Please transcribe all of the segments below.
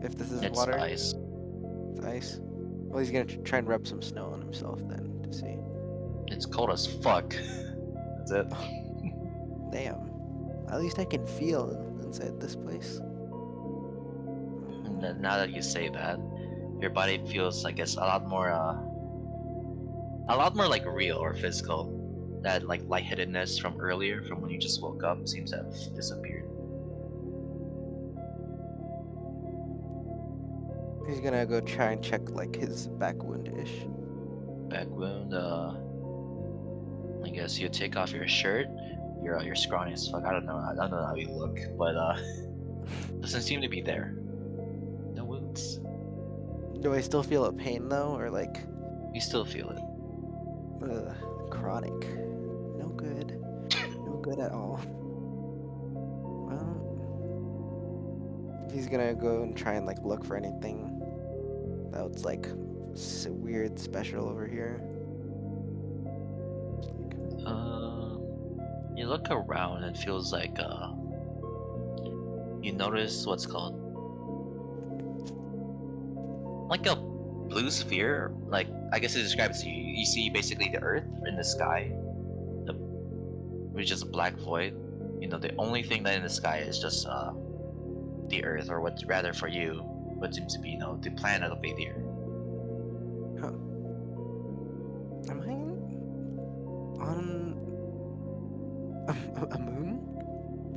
If this is It's water, ice. it's ice. Well, he's gonna try and rub some snow on himself then to see. It's cold as fuck. That's it. Damn. At least I can feel inside this place. Now that you say that, your body feels, I guess, a lot more like real or physical. That like lightheadedness from earlier, from when you just woke up, seems to have disappeared. He's gonna go try and check like his back wound-ish. Back wound. I guess you take off your shirt. You're scrawny as fuck. I don't know. I don't know how you look, but doesn't seem to be there. No wounds. Do I still feel a pain though, or like, You still feel it. chronic? No good. No good at all. Well, he's gonna go and try and like look for anything that's like weird, special over here. You look around and it feels like you notice what's called like a blue sphere. Like I guess it describes you. You see basically the Earth in the sky, the, which is a black void. You know, the only thing that in the sky is just the Earth, or what's rather for you, what seems to be the planet of the Earth. Huh. Am I on a moon?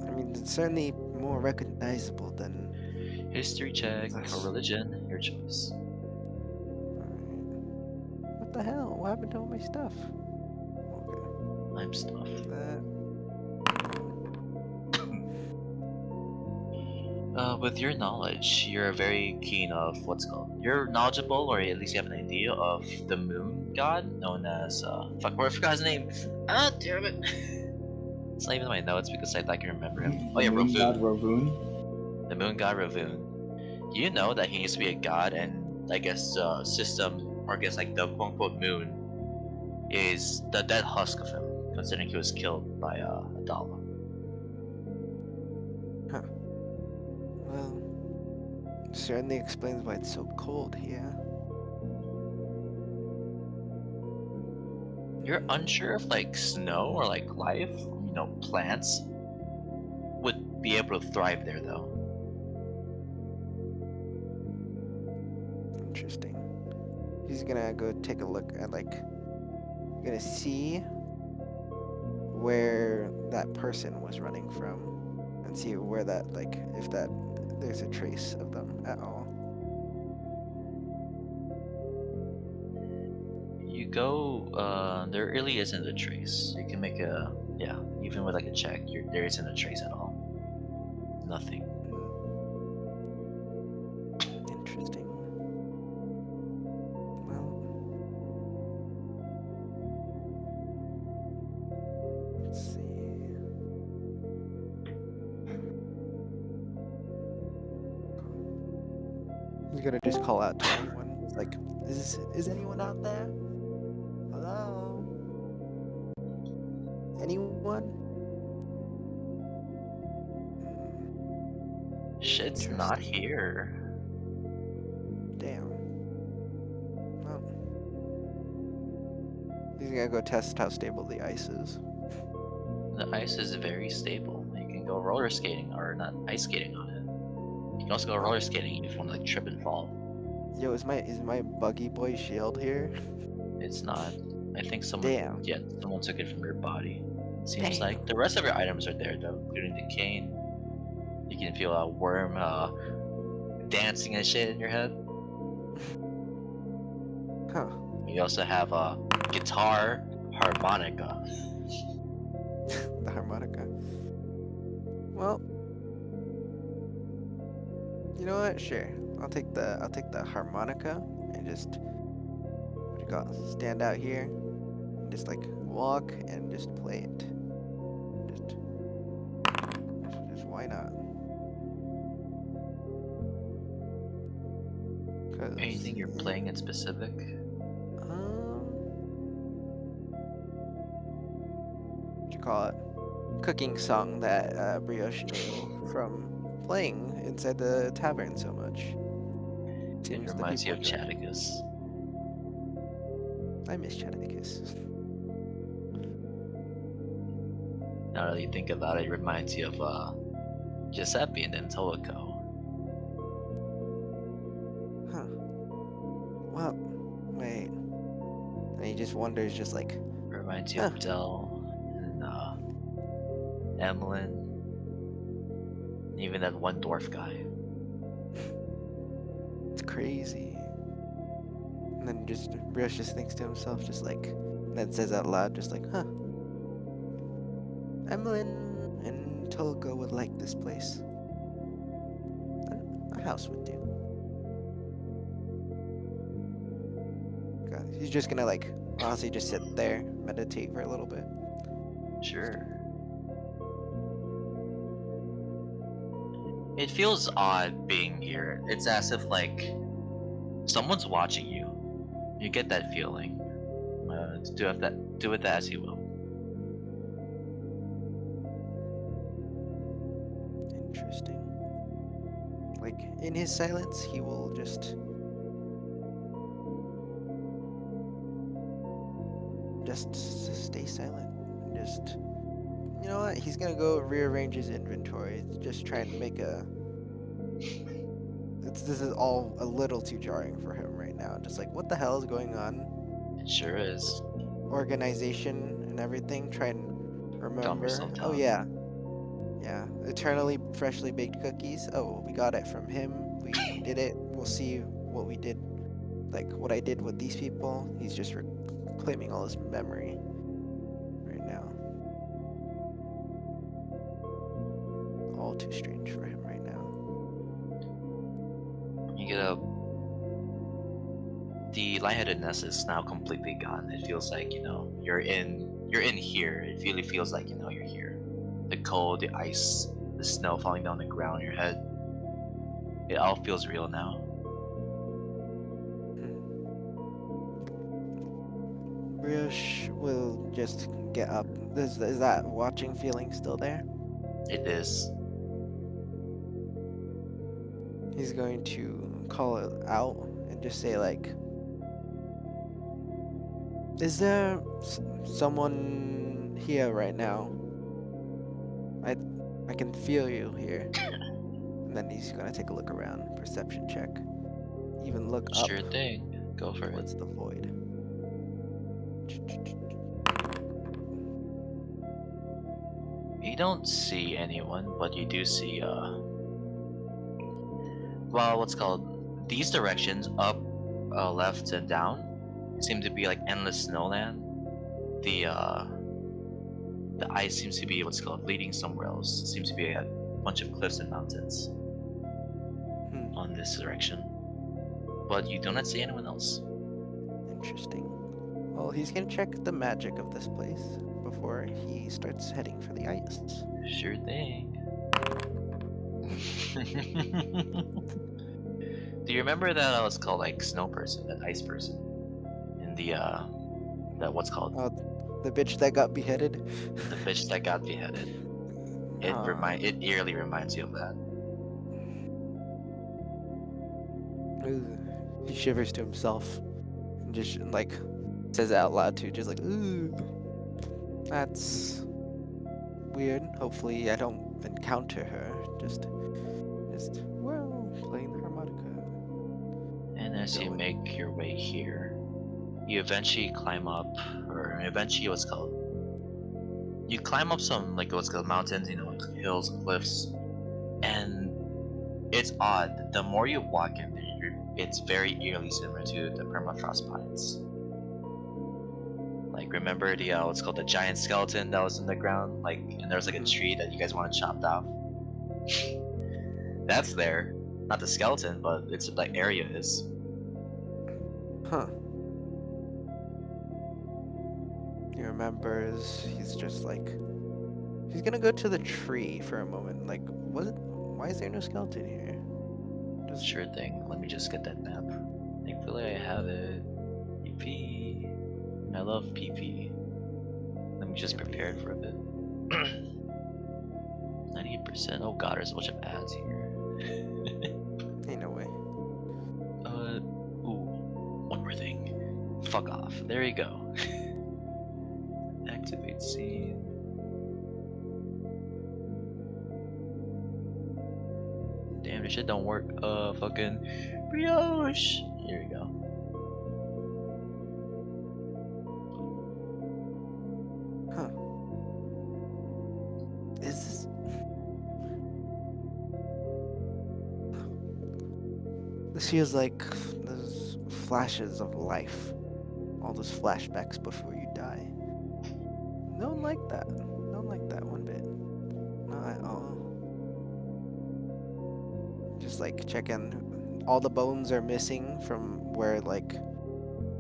I mean, it's certainly more recognizable than. History check or religion, your choice. What the hell? What happened to all my stuff? Okay. I'm stuff. That. With your knowledge, you're very keen of what's called. You're knowledgeable, or at least you have an idea of the moon god, known as fuck. I forgot his name. Ah, damn it! It's not even in my notes because I can remember him. Oh yeah, Moon god Ravun. Ravun. The moon god Ravun. You know that he used to be a god, and I guess system, or I guess like the quote unquote moon, is the dead husk of him, considering he was killed by a dollar. Huh. Well, certainly explains why it's so cold here. You're unsure if like snow or like life, plants would be able to thrive there though. Interesting. He's gonna go take a look at gonna see where that person was running from and see where that if there's a trace of them at all. You go, there really isn't a trace. You can make even with like a check, there isn't a trace at all. Nothing. Interesting. Well, let's see. He's gonna just call out to anyone. He's like, is anyone out there? Hello? Anyone? Shit's not here. Damn. Well, he's gonna go test how stable the ice is. The ice is very stable. You can go roller skating, or not ice skating on it. You can also go roller skating if you want to like trip and fall. Yo, is my buggy boy shield here? It's not. I think someone took it from your body. Seems like the rest of your items are there though, including the cane. You can feel a worm dancing and shit in your head. Huh. You also have a guitar, harmonica. The harmonica. Well, you know what? Sure. I'll take the harmonica and just stand out here and just like walk and just play it. Just why not? Anything you're playing in specific? What you call it? Cooking song that Brioche knew from playing inside the tavern so much. It Seems the reminds you people of enjoy. Chaticus. I miss Chaticus. Now that you think about it, it reminds you of Giuseppe and then Tolico. Huh. Well, wait. And he just wonders, just like, Reminds you huh. of Dell and Emlyn, even that one dwarf guy. It's crazy. And then just Brioche just thinks to himself, just like, and then says out loud, just like, huh. Emlyn and Tolga would like this place. A house would do. God, he's just gonna like honestly just sit there, meditate for a little bit. Sure. It feels odd being here. It's as if like someone's watching you. You get that feeling. Do with that as you will. Interesting. Like in his silence, he will just stay silent. Just you know what? He's gonna go rearrange his inventory. Just try and make a. This is all a little too jarring for him right now. Just like what the hell is going on? It sure is. Organization and everything. Try and Calm remember. yourself Oh down. yeah, yeah. Eternally freshly baked cookies. Oh, we got it from him. We did it. We'll see what we did. Like what I did with these people. He's just reclaiming all his memory right now. All too strange for him right now. You get up. The lightheadedness is now completely gone. It feels like, you're in here. It really feels like, you're here. The cold, the ice, the snow falling down the ground on your head. It all feels real now. Brioche will just get up. Is that watching feeling still there? It is. He's going to call it out and just say like, "Is there someone here right now? I I can feel you here." And then he's gonna take a look around, perception check, even look up Sure thing. Go for it. towards the void. You don't see anyone, but you do see what's called these directions, up, left, and down, seem to be like endless snowland. The ice seems to be what's called leading somewhere else. It seems to be a bunch of cliffs and mountains on this direction, but you do not see anyone else. Interesting. Well, he's gonna check the magic of this place before he starts heading for the ice. Sure thing. Do you remember that was called like snow person, that ice person, in that what's called Oh, the bitch that got beheaded. the bitch that got beheaded? It eerily reminds you of that. He shivers to himself and just like says it out loud too, just like, ooh, that's weird. Hopefully I don't encounter her. Just well, playing the harmonica. And as you Going. make your way here, you eventually climb up, or eventually what's called, you climb up some like what's called mountains, hills, cliffs, and it's odd. The more you walk in there, it's very eerily similar to the permafrost pines. Like remember the what's called the giant skeleton that was in the ground, like, and there's like a tree that you guys want chopped off. That's there, not the skeleton, but it's like area is. Huh. He remembers. He's just like, he's gonna go to the tree for a moment. Like, why is there no skeleton here? Sure thing. Let me just get that map. Thankfully, I have it. PP. I love PP. Let me just prepare it for a bit. 98%. Oh god, there's a bunch of ads here. Ain't no way. fuck off. There you go. Activate scene. Damn, this shit don't work. Fucking brioche. Here we go. Huh. Is this... This feels like those flashes of life. All those flashbacks before you die. Don't like that. Don't like that one bit. Not at all. Just like checking. All the bones are missing from where, like,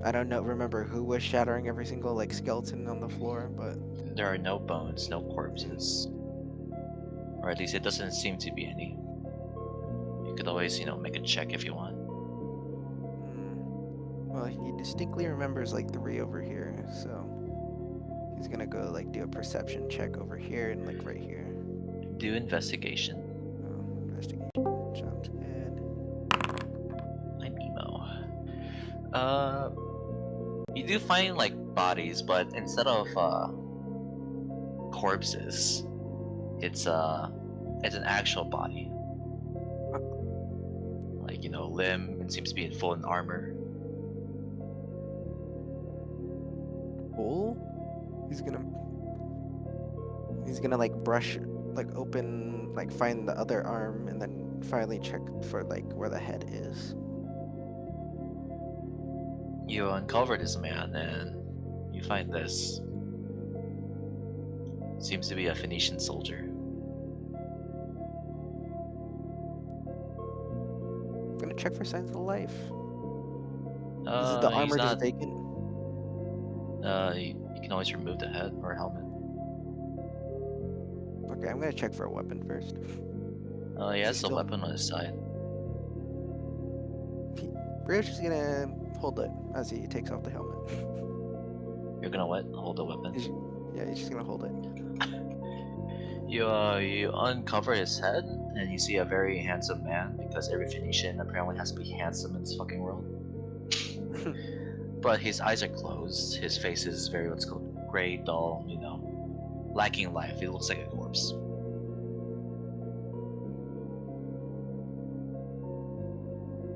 I don't know, remember who was shattering every single like skeleton on the floor, but There are no bones, no corpses. Or at least it doesn't seem to be any. You could always, make a check if you want. well, he distinctly remembers like 3 over here, so he's gonna go like do a perception check over here and like right here. Do investigation. Investigation. Sounds good. I'm emo. You do find like bodies, but instead of corpses, it's an actual body. Like limb. It seems to be in full in armor. Cool. He's gonna like brush, like open, like find the other arm, and then finally check for like where the head is. You uncover this man, and you find this. Seems to be a Phoenician soldier. I'm gonna check for signs of life. Is the He's armor just not. vacant? You can always remove the head or helmet. Okay, I'm gonna check for a weapon first. He Is has a still... weapon on his side. Brioche is gonna hold it as he takes off the helmet. You're gonna what? Hold the weapon. Yeah, he's just gonna hold it. You uncover his head, and you see a very handsome man, because every Phoenician apparently has to be handsome in this fucking world. But his eyes are closed. His face is very what's called gray, dull, lacking life. He looks like a corpse.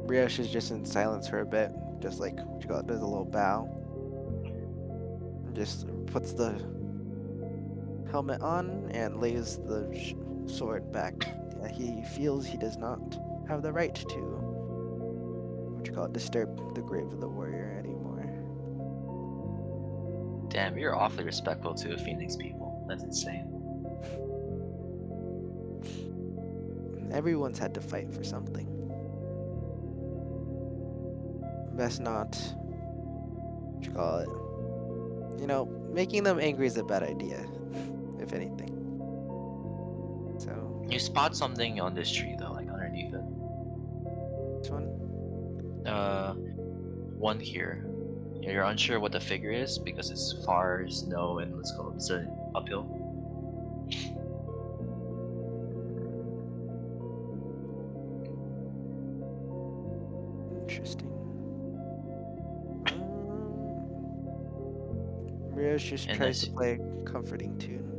Brioche is just in silence for a bit, just like does a little bow, and just puts the helmet on and lays the sword back. Yeah, he feels he does not have the right to disturb the grave of the warrior anymore. Damn, you're awfully respectful to Phoenix people. That's insane. Everyone's had to fight for something. Best not, making them angry is a bad idea, if anything. So. You spot something on this tree though, like underneath it. This one? One here. You're unsure what the figure is because it's far snow and it's an uphill. Interesting. Brioche just tries to play a comforting tune,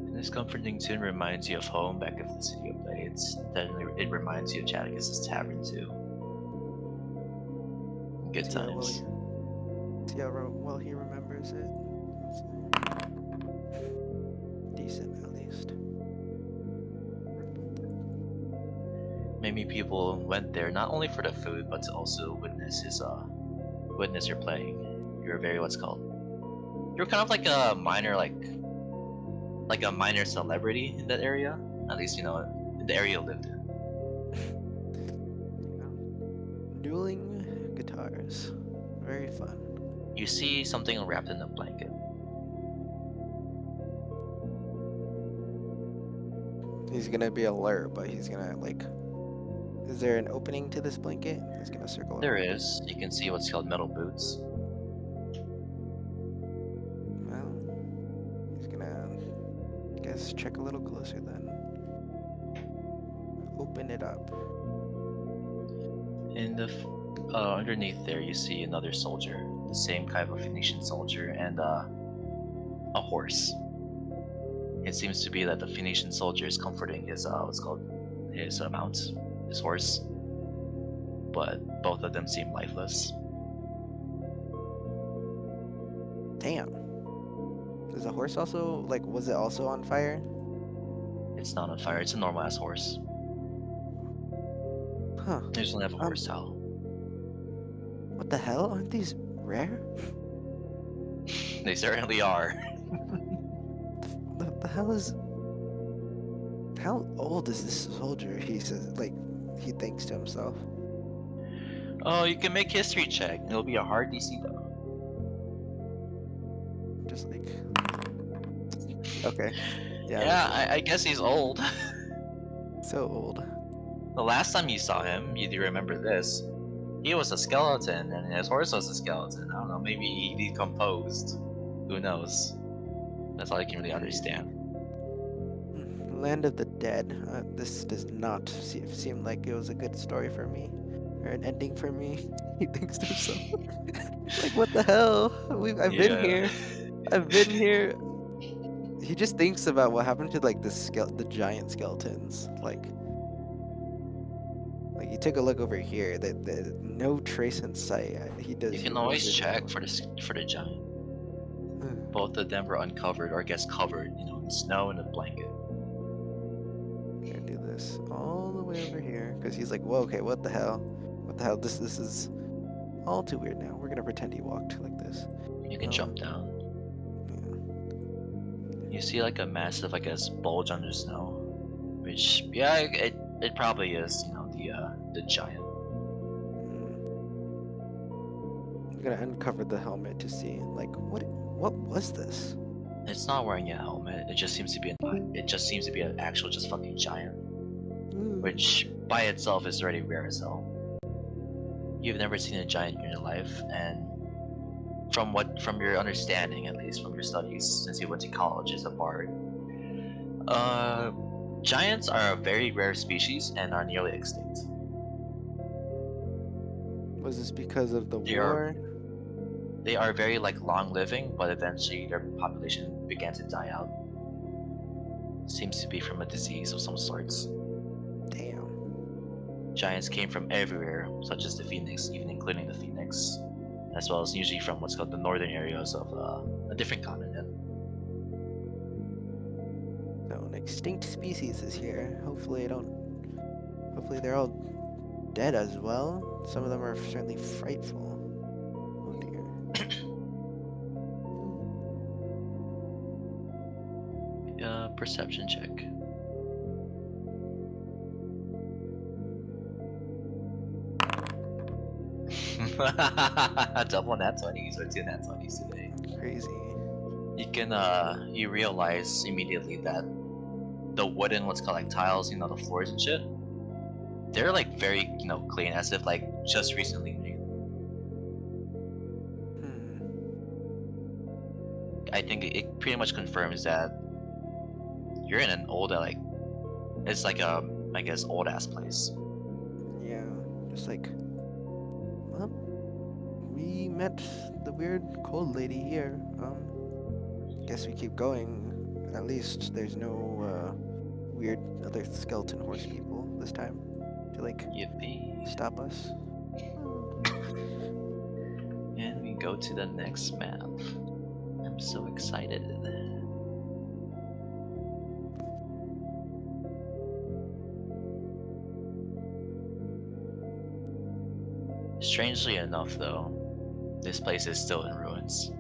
And this comforting tune reminds you of home back at the City of Blades. It reminds you of Jatticus's Tavern too. Good times. See how well he remembers it. Decent, at least. Maybe people went there not only for the food, but to also witness your playing. You're very You're kind of like a minor a minor celebrity in that area. At least in the area you lived in. Dueling guitars. Very fun. You see something wrapped in a blanket. He's gonna be alert, but he's gonna is there an opening to this blanket? He's gonna circle There around. is. You can see what's called metal boots. Well, he's gonna, I guess, check a little closer then. Open it up. In the Underneath there, you see another soldier, the same kind of Phoenician soldier, and a horse. It seems to be that the Phoenician soldier is comforting his what's called his mount, his horse, but both of them seem lifeless. Damn. Is the horse also like? Was it also on fire? It's not on fire. It's a normal ass horse. Huh. They just don't have a horse towel. What the hell? Aren't these rare? They certainly are. The hell is? How old is this soldier? He says, like, he thinks to himself. Oh, you can make history check. It'll be a hard DC though. Just like. Okay. Yeah, I guess he's old. So old. The last time you saw him, you do remember this. He was a skeleton, and his horse was a skeleton. I don't know, maybe he decomposed. Who knows? That's all I can really understand. Land of the Dead. This does not seem like it was a good story for me, or an ending for me. He thinks to himself, like, what the hell? I've been here. I've been here. He just thinks about what happened to like the giant skeletons. Like you take a look over here. That no trace in sight. He does. You can always check for the giant. Both of them were uncovered, or I guess covered, in snow and a blanket. Gonna do this all the way over here because he's like, whoa, okay, what the hell? What the hell? This is all too weird now. We're gonna pretend he walked like this. You can jump down. Yeah. You see like a massive, I guess, bulge under snow, which it probably is, the giant. I'm gonna uncover the helmet to see, like, what was this? It's not wearing a helmet. It just seems to be an actual just fucking giant, which by itself is already rare as hell. You've never seen a giant in your life, and from your understanding, at least from your studies, since you went to college as a bard, giants are a very rare species and are nearly extinct. Was this because of the war? They are very long living, but eventually their population began to die out. Seems to be from a disease of some sorts. Damn. Giants came from everywhere, such as the Phoenix, even including the Phoenix, as well as usually from what's called the northern areas of a different continent. So an extinct species is here. Hopefully they're all dead as well. Some of them are certainly frightful. Oh dear. Perception check. Double nat 20s or 2 nat 20s today. Crazy. You realize immediately that the wooden, what's called tiles, the floors and shit, they're very, clean, as if just recently made. I think it pretty much confirms that you're in an old, it's like a, I guess, old ass place. Yeah, just well, we met the weird cold lady here. Guess we keep going. At least there's no weird other skeleton horse people this time to Yippee. stop us. And we go to the next map. I'm so excited. Strangely enough, though, this place is still in ruins.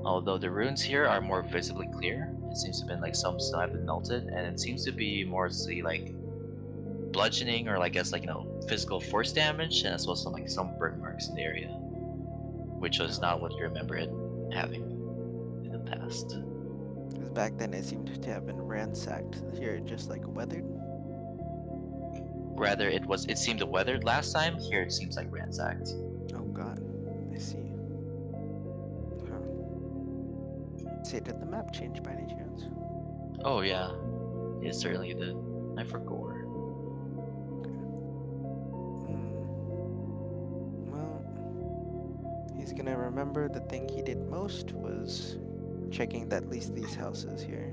Although the ruins here are more visibly clear, it seems to have been some snow have been melted, and it seems to be mostly bludgeoning or physical force damage, and as well as some burn marks in the area, which was not what you remember it having in the past. Because back then it seemed to have been ransacked. Here it just weathered. Rather, it seemed weathered last time. Here it seems ransacked. Oh god, I see. Say, did the map change by any chance? Oh yeah, it certainly did. I forgot. Hmm. Well, he's gonna remember the thing he did most was checking that at least these houses here.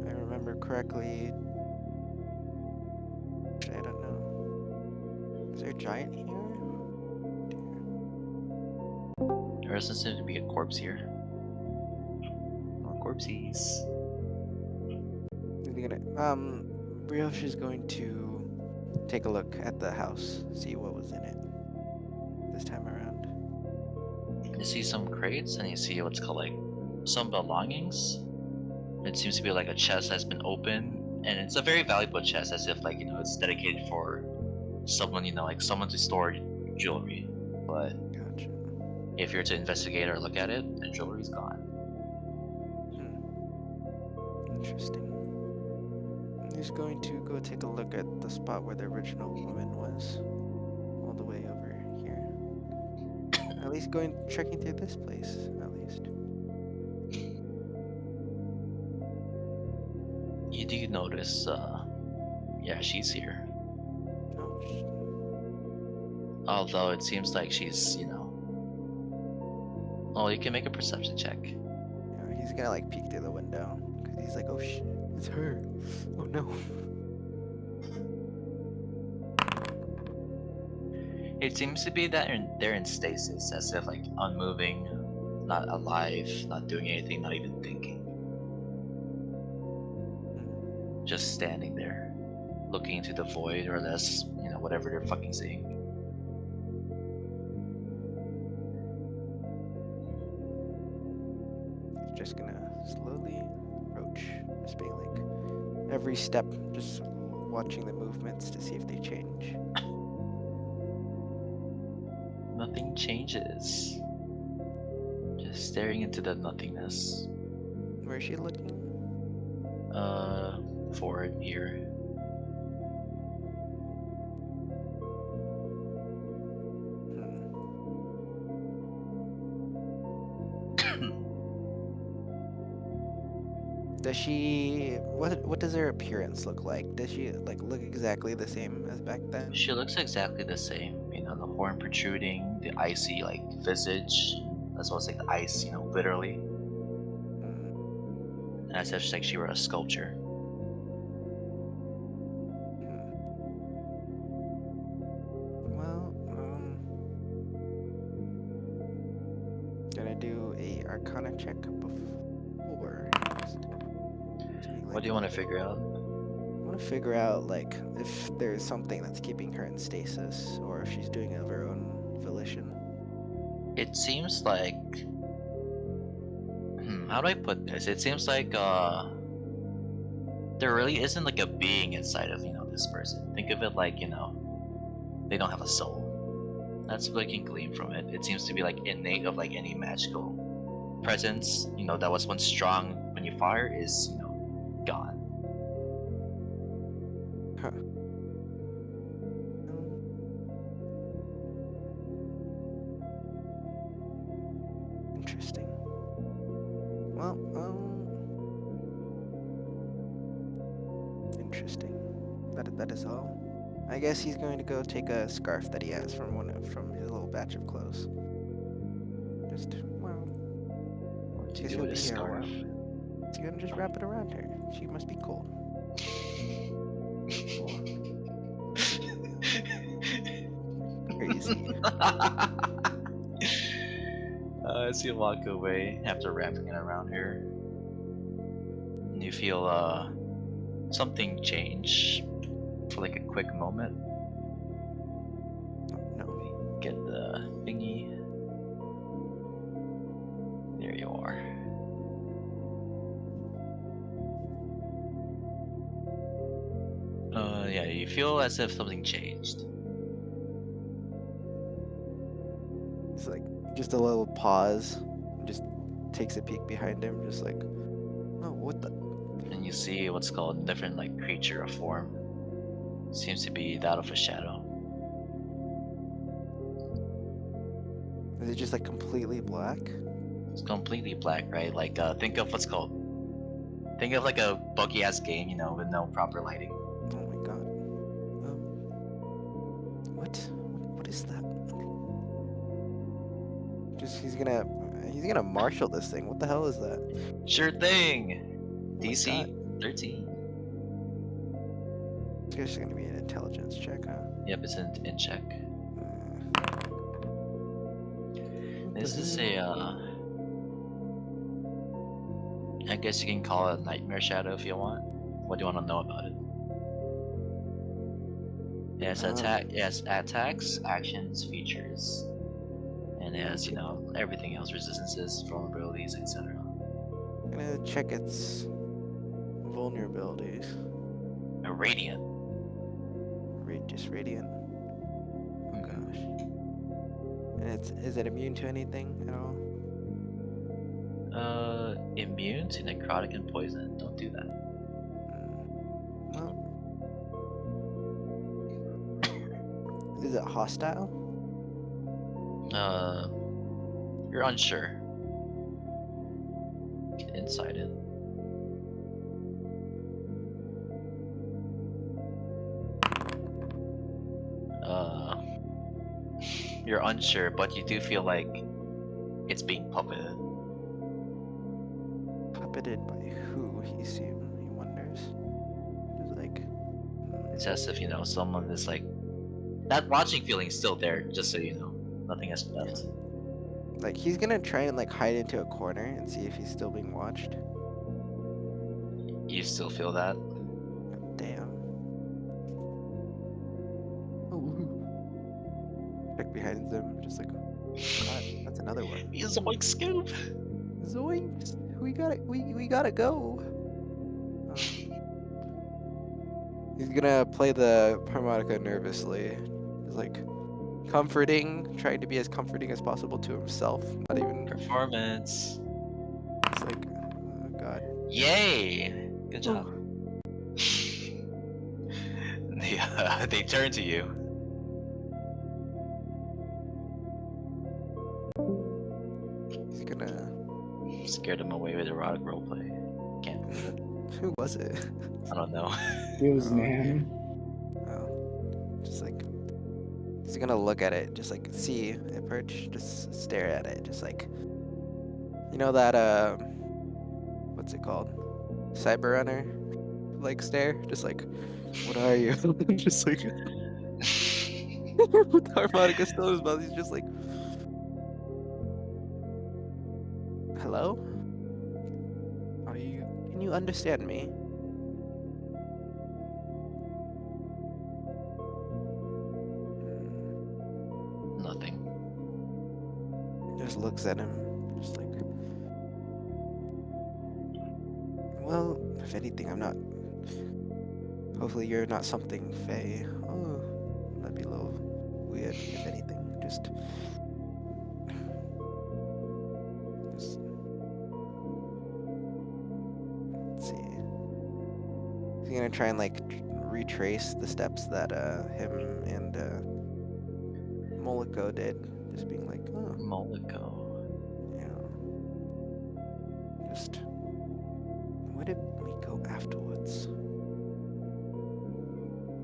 If I remember correctly, actually, I don't know. Is there a giant here? There doesn't seem to be a corpse here. No corpses. Is he gonna Brioche is going to take a look at the house, see what was in it this time around. You see some crates and you see what's called like some belongings. It seems to be like a chest that's been opened, and it's a very valuable chest, as if like it's dedicated for someone like someone to store jewelry. But Gotcha. if you're to investigate or look at it, the jewelry's gone. Interesting. He's going to go take a look at the spot where the original woman was, all the way over here. At least checking through this place, at least. You do notice, yeah, she's here. Oh, Although it seems like she's. Oh, you can make a perception check. he's gonna like peek through the window because he's like, oh shit, it's her. Oh no. It seems to be that they're in stasis, as if like unmoving, not alive, not doing anything, not even thinking. Just standing there, looking into the void, or less, whatever they're fucking seeing. He's just gonna slowly approach, just being like, every step, just watching the movements to see if they change. Nothing changes. Just staring into the nothingness. Where is she looking? Forward here. Does she? What does her appearance look like? Does she like look exactly the same as back then? She looks exactly the same. The horn protruding, the icy like visage, as well as like the ice, literally, as if like she were a sculpture. Well, gonna do a Arcana check before. What do you want to figure out? I want to figure out like if there's something that's keeping her in stasis, or if she's doing it of her own volition. It seems like, how do I put this? It seems like there really isn't like a being inside of this person. Think of it like they don't have a soul. That's what I can glean from it. It seems to be like innate of like any magical presence, that was once strong when you fire is, gone. Huh. Interesting. Well, interesting. That is all. I guess he's going to go take a scarf that he has from from his little batch of clothes. Just What do you guess do he'll with a be here a scarf? while. He's gonna just wrap it around her. She must be cold. Crazy. As you walk away after wrapping it around her, you feel something change for like a quick moment. No. Get the thingy. There you are. Yeah, you feel as if something changed. It's like just a little pause. Just takes a peek behind him, just like, oh, what the? And you see what's called a different like creature or form. Seems to be that of a shadow. Is it just like completely black? It's completely black, right? Like think of what's called Think of like a buggy ass game, you know, with no proper lighting. Oh my god. What is that? He's gonna marshal this thing. What the hell is that? Sure thing. Oh my DC god. 13. It's just gonna be an intelligence check, huh? Yep, it's in check. What This the is hell? I guess you can call it a nightmare shadow if you want. What do you want to know about it? It has attacks, actions, features, and it has, you Okay. know, everything else, resistances, vulnerabilities, etc. I'm gonna check its vulnerabilities. A radiant. Just radiant. Oh gosh. And is it immune to anything at all? Immune to necrotic and poison. Don't do that. Well, is it hostile? You're unsure. Get inside it. You're unsure, but you do feel like it's being puppeted. Puppeted by who? He wonders. Just like. It's as if, you know, someone is like, that watching feeling is still there, just so you know. Nothing has left. Like he's gonna try and like hide into a corner and see if he's still being watched. You still feel that? Damn. Oh. Check behind them, just like, God, that's another one. He's a like scoop. Zoinks! We gotta go. He's gonna play the harmonica nervously, just like comforting, trying to be as comforting as possible to himself. Not even Performance. just like, oh God. Yay! Good job. They turn to you. He's gonna. Scared him away with erotic roleplay. Can't believe it. Who was it? I don't know. It was Oh, Nan. Oh, just like he's gonna look at it, just like see it perch, just stare at it, just like you know that what's it called? Cyber runner like stare, just like what are you? Just like with the harmonica still in his mouth, he's just like hello? Can you understand me? Nothing. Just looks at him, just like well, if anything, I'm not. Hopefully, you're not something Fey. Oh, that'd be a little weird, if anything. Just let's see. He's gonna try and like retrace the steps that him and Moloko did. Just being like, oh, Moloko. yeah. Just where did we go afterwards?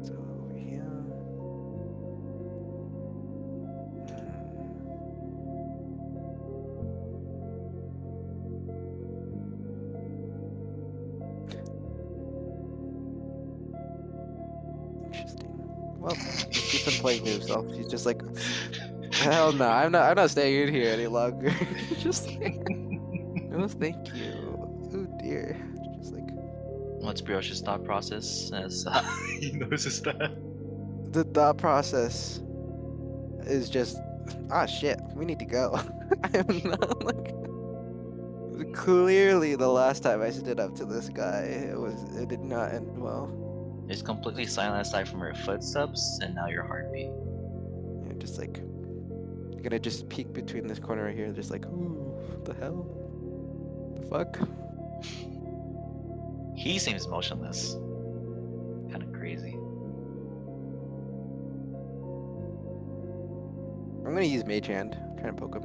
So over here. Interesting. Well, just keeps on playing to himself. He's just like, hell no, I'm not staying in here any longer. Just like, no, thank you. Oh dear. Just like What's Brioche's thought process as he notices that? the thought process is just, ah shit, we need to go. I am not like. Clearly, the last time I stood up to this guy, it did not end well. It's completely silent aside from your footsteps and now your heartbeat. Yeah, just like gonna just peek between this corner right here, just like, ooh, what the hell? The fuck? He seems motionless. Kind of crazy. I'm gonna use Mage Hand, try and poke him.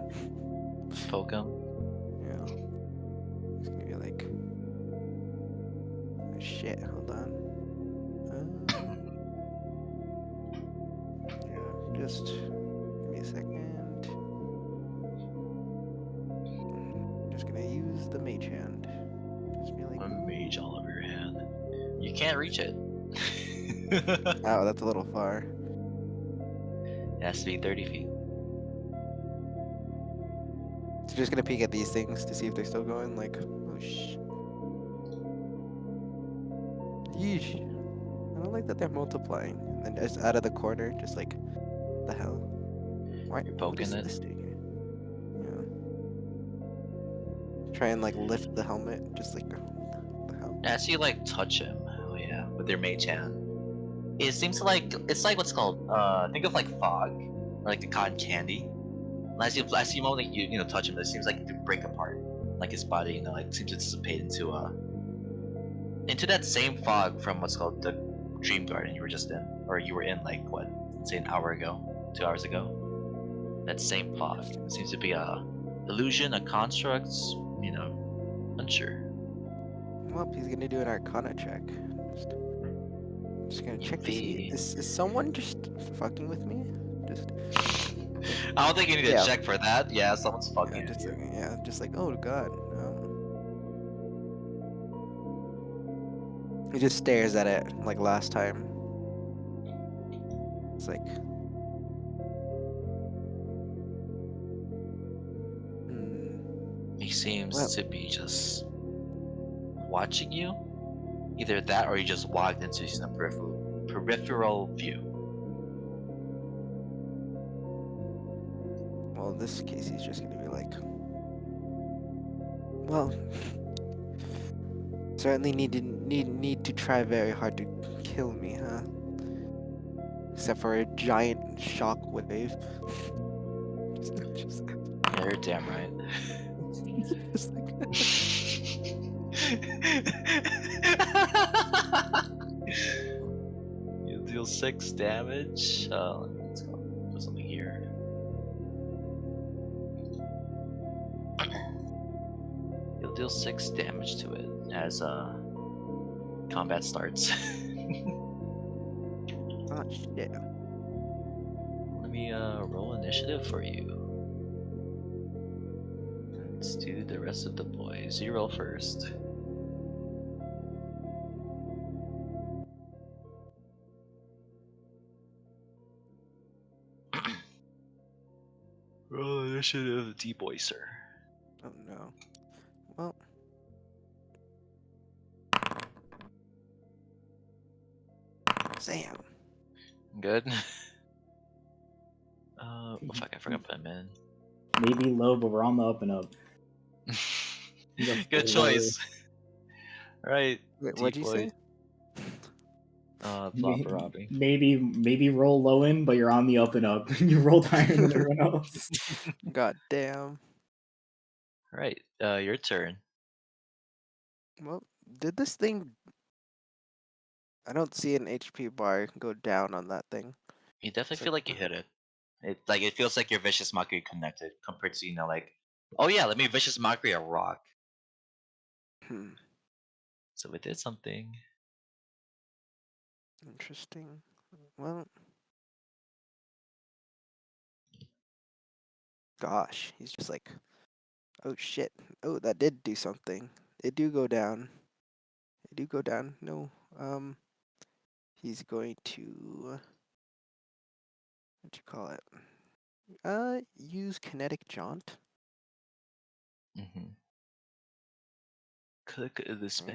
Poke him. Yeah. He's gonna be like, shit. Hold on. Yeah, just give me a second. Just gonna use the mage hand. Just be like, A mage all over your hand. You can't reach it. oh, that's a little far. It has to be 30 feet. So just gonna peek at these things to see if they're still going. Like, oh yeesh. I don't like that they're multiplying. And then just out of the corner, just like, the hell? Why? You're What poking is it. this doing here? Yeah. Try and like lift the helmet, just like, what the hell? As you like touch him, oh yeah, with your mage hand, it seems like it's like what's called think of like fog or like the cotton candy. As you moment you know touch him, it seems like to break apart, like his body, you know, like seems to dissipate into that same fog from what's called the dream garden you were just in, or you were in like what, let's say an hour ago, 2 hours ago. That same fog. It seems to be a illusion, a construct, you know, unsure. Well, he's gonna do an Arcana check. Just gonna check to see, V. is someone just fucking with me? Just I don't think you need to yeah, check for that. Yeah, someone's yeah, fucking with you. just like, oh god. He just stares at it like last time. It's like, He seems well, to be just watching you. Either that or you just walked into his peripheral view. well, in this case, he's just gonna be like, well, certainly need to try very hard to kill me, huh? Except for a giant shock wave. just, Yeah, you're damn right. just like, You deal 6 damage. Let's go. Put something here. You'll deal 6 damage to it as combat starts. oh shit. Let me roll initiative for you. Let's do the rest of the boys. You roll first. Roll initiative, D-boy, sir. Oh no. Well, Sam. Good. Oh fuck, I forgot to put him in. Maybe low, but we're on the up and up. Good choice. Alright, Wait, what'd you say? Plot for robbing. Maybe roll low in, but you're on the up and up. You rolled higher than everyone else. God damn. Alright, your turn. Well, did this thing? I don't see an HP bar go down on that thing. You definitely So, feel like you hit it. It feels like your vicious mockery connected compared to, you know, like, oh yeah, let me vicious mockery a rock. So it did something. Interesting. Well, gosh, he's just like, oh shit. Oh, that did do something. It do go down. It do go down. No. He's going to, what you call it? Use kinetic jaunt. Mm-hmm. Click the spell.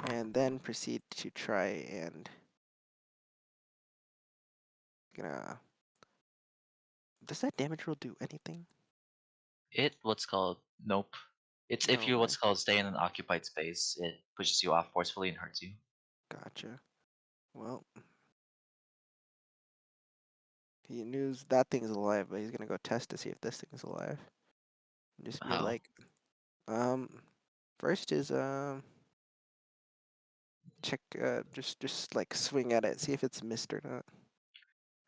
And then proceed to try and gonna. Does that damage roll do anything? What's called, nope. It's if No you way. what's called stay in an occupied space, it pushes you off forcefully and hurts you. Gotcha. Well, he knows that thing's alive, but he's gonna go test to see if this thing's alive. And just be How? like, um, first is check just like swing at it, see if it's missed or not.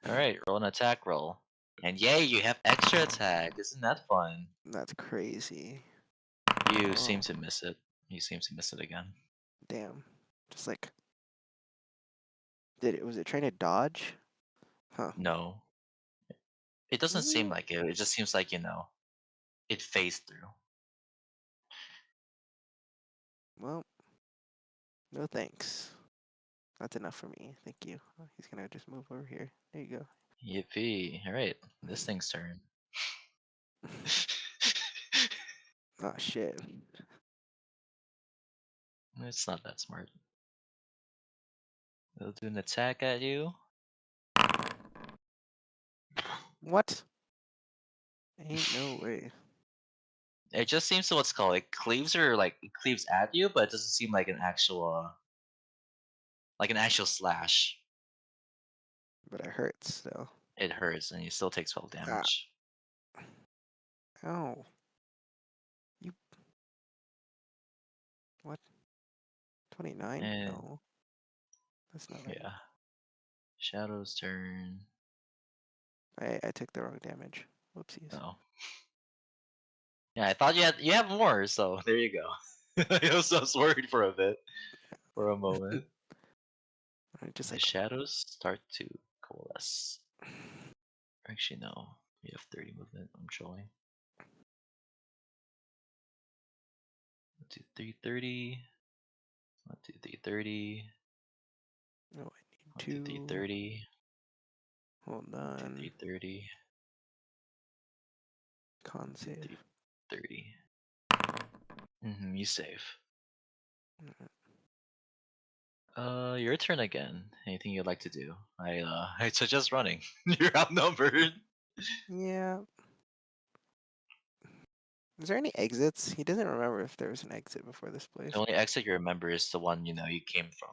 Alright, roll an attack roll. And yay, you have extra attack. Isn't that fun? That's crazy. You seem Oh, to miss it. You seem to miss it again. damn. Just like, was it trying to dodge? Huh. No, it doesn't seem Mm, like it. It just seems like it phased through. well, no thanks. That's enough for me. Thank you. He's gonna just move over here. There you go. Yippee! All right, this thing's turn. Oh shit. It's not that smart. It'll do an attack at you. What? Ain't no way. It just seems to what's called like cleaves or like it cleaves at you, but it doesn't seem like an actual slash. But it hurts still. It hurts, and you still take 12 Ah. damage. Ow. You. What? 29? And No. That's not right. yeah, Shadow's turn. I took the wrong damage. Whoopsies. Oh, yeah, I thought you have more, so there you go. I was worried for a bit, for a moment. I just The like. shadows start to coalesce. Actually, no. You have 30 movement. I'm trolling. 1, 2, 3, 30. 1, 2, 3, 30. Oh, I need 1, 2, 3, to. 30. Hold 1, 2, on. 3, 30. Con 1, 2, save. 3, 30. You save. Your turn again. Anything you'd like to do? I suggest running. You're outnumbered. Yeah. Is there any exits? He doesn't remember if there was an exit before this place. The only exit you remember is the one you came from.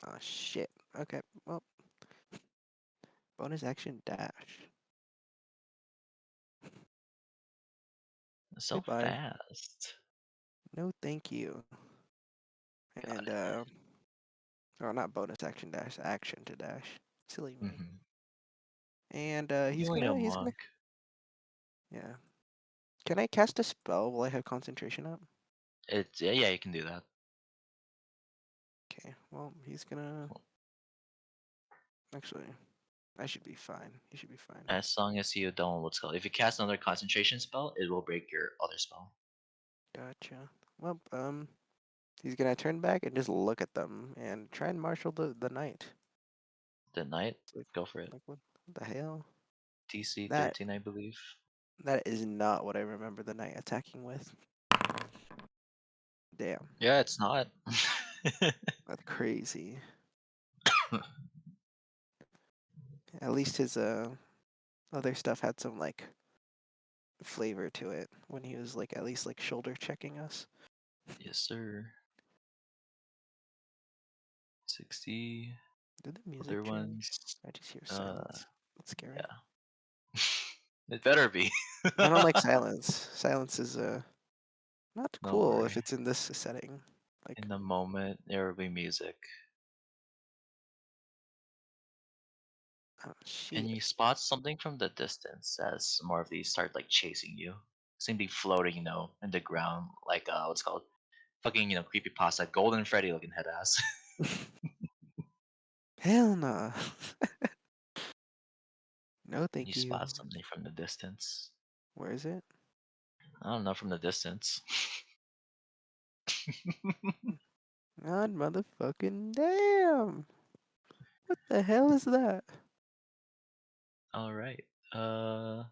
Oh shit. Okay. Well, bonus action dash. So Goodbye. fast. No, thank you. Got And oh, not bonus action dash. Action to dash. Silly it. me. And You only a monk. yeah. Can I cast a spell while I have concentration up? It's yeah, you can do that. Okay. Well, he's gonna. Cool. Actually, I should be fine. He should be fine. As long as you don't what's called. If you cast another concentration spell, it will break your other spell. Gotcha. Well, he's gonna turn back and just look at them and try and marshal the knight. The knight, It's like, go for it. what the hell? DC That 13, I believe. that is not what I remember the knight attacking with. Damn, Yeah, it's not. that's crazy. At least his other stuff had some like flavor to it when he was like at least like shoulder checking us. Yes, sir. 60. Did the music Other change? ones. I just hear Uh, silence. That's scary. yeah. It better be. I don't like silence. Silence is not Don't cool if worry. it's in this setting. Like, In the moment, there will be music. oh And shit. you spot something from the distance as more of these start like chasing you. Seem to be floating, in the ground, like what's it called fucking, creepy pasta, Golden Freddy looking head ass. Hell nah. No, You thank you. spot something from the distance. Where is it? I don't know, from the distance. God motherfucking damn. What the hell is that? All right. We're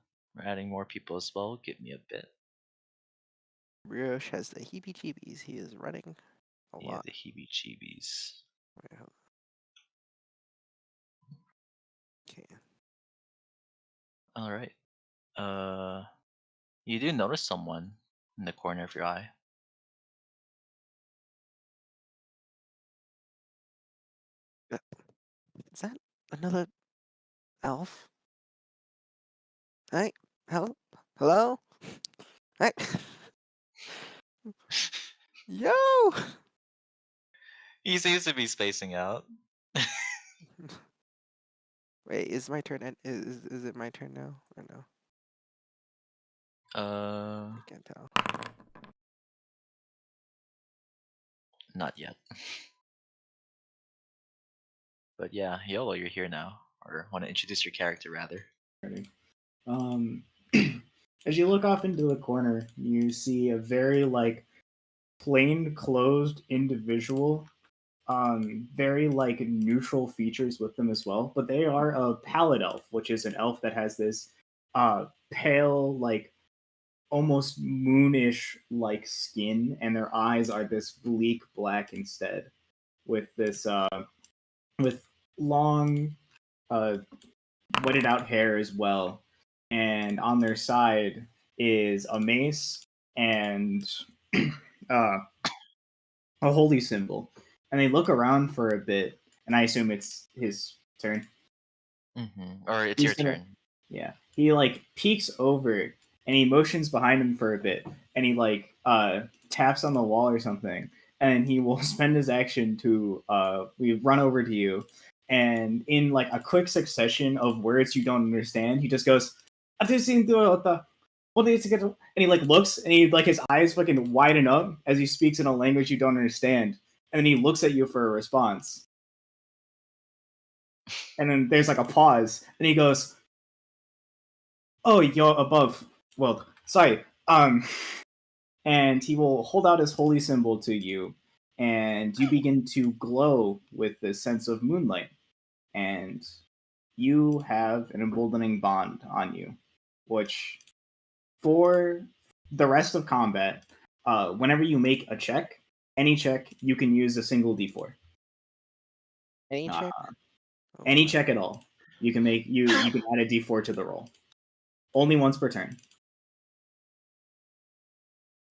adding more people as well. Give me a bit. Brioche has the heebie-jeebies. He is running a Yeah, lot. the heebie-jeebies. Wait, okay. All right. You do notice someone in the corner of your eye. Is that another elf? Hey, hello? Hello? Hey, yo! He seems to be spacing out. Wait, is my turn? Is it my turn now or no? Uh, I can't tell. Not yet. But yeah, YOLO, you're here now. Or want to introduce your character, rather. Um, as you look off into the corner, you see a very like plain clothed individual. Very like neutral features with them as well, but they are a pallid elf, which is an elf that has this pale, like almost moonish like skin, and their eyes are this bleak black instead, with this with long wetted out hair as well. And on their side is a mace and uh, a holy symbol. And they look around for a bit, and I assume it's his turn. Or it's He's your gonna, turn. yeah. He like peeks over and he motions behind him for a bit, and he like taps on the wall or something, and he will spend his action to we run over to you, and in like a quick succession of words you don't understand, he just goes, what is it? And he like looks and he like his eyes fucking widen up as he speaks in a language you don't understand, and then he looks at you for a response. And then there's like a pause, and he goes, "Oh, you're above world. Sorry." And he will hold out his holy symbol to you, and you begin to glow with this sense of moonlight, and you have an emboldening bond on you, which for the rest of combat, whenever you make a check, any check, you can use a single d4. Any Uh, check? Oh any my. check at all, you can make you can add a d4 to the roll. Only once per turn.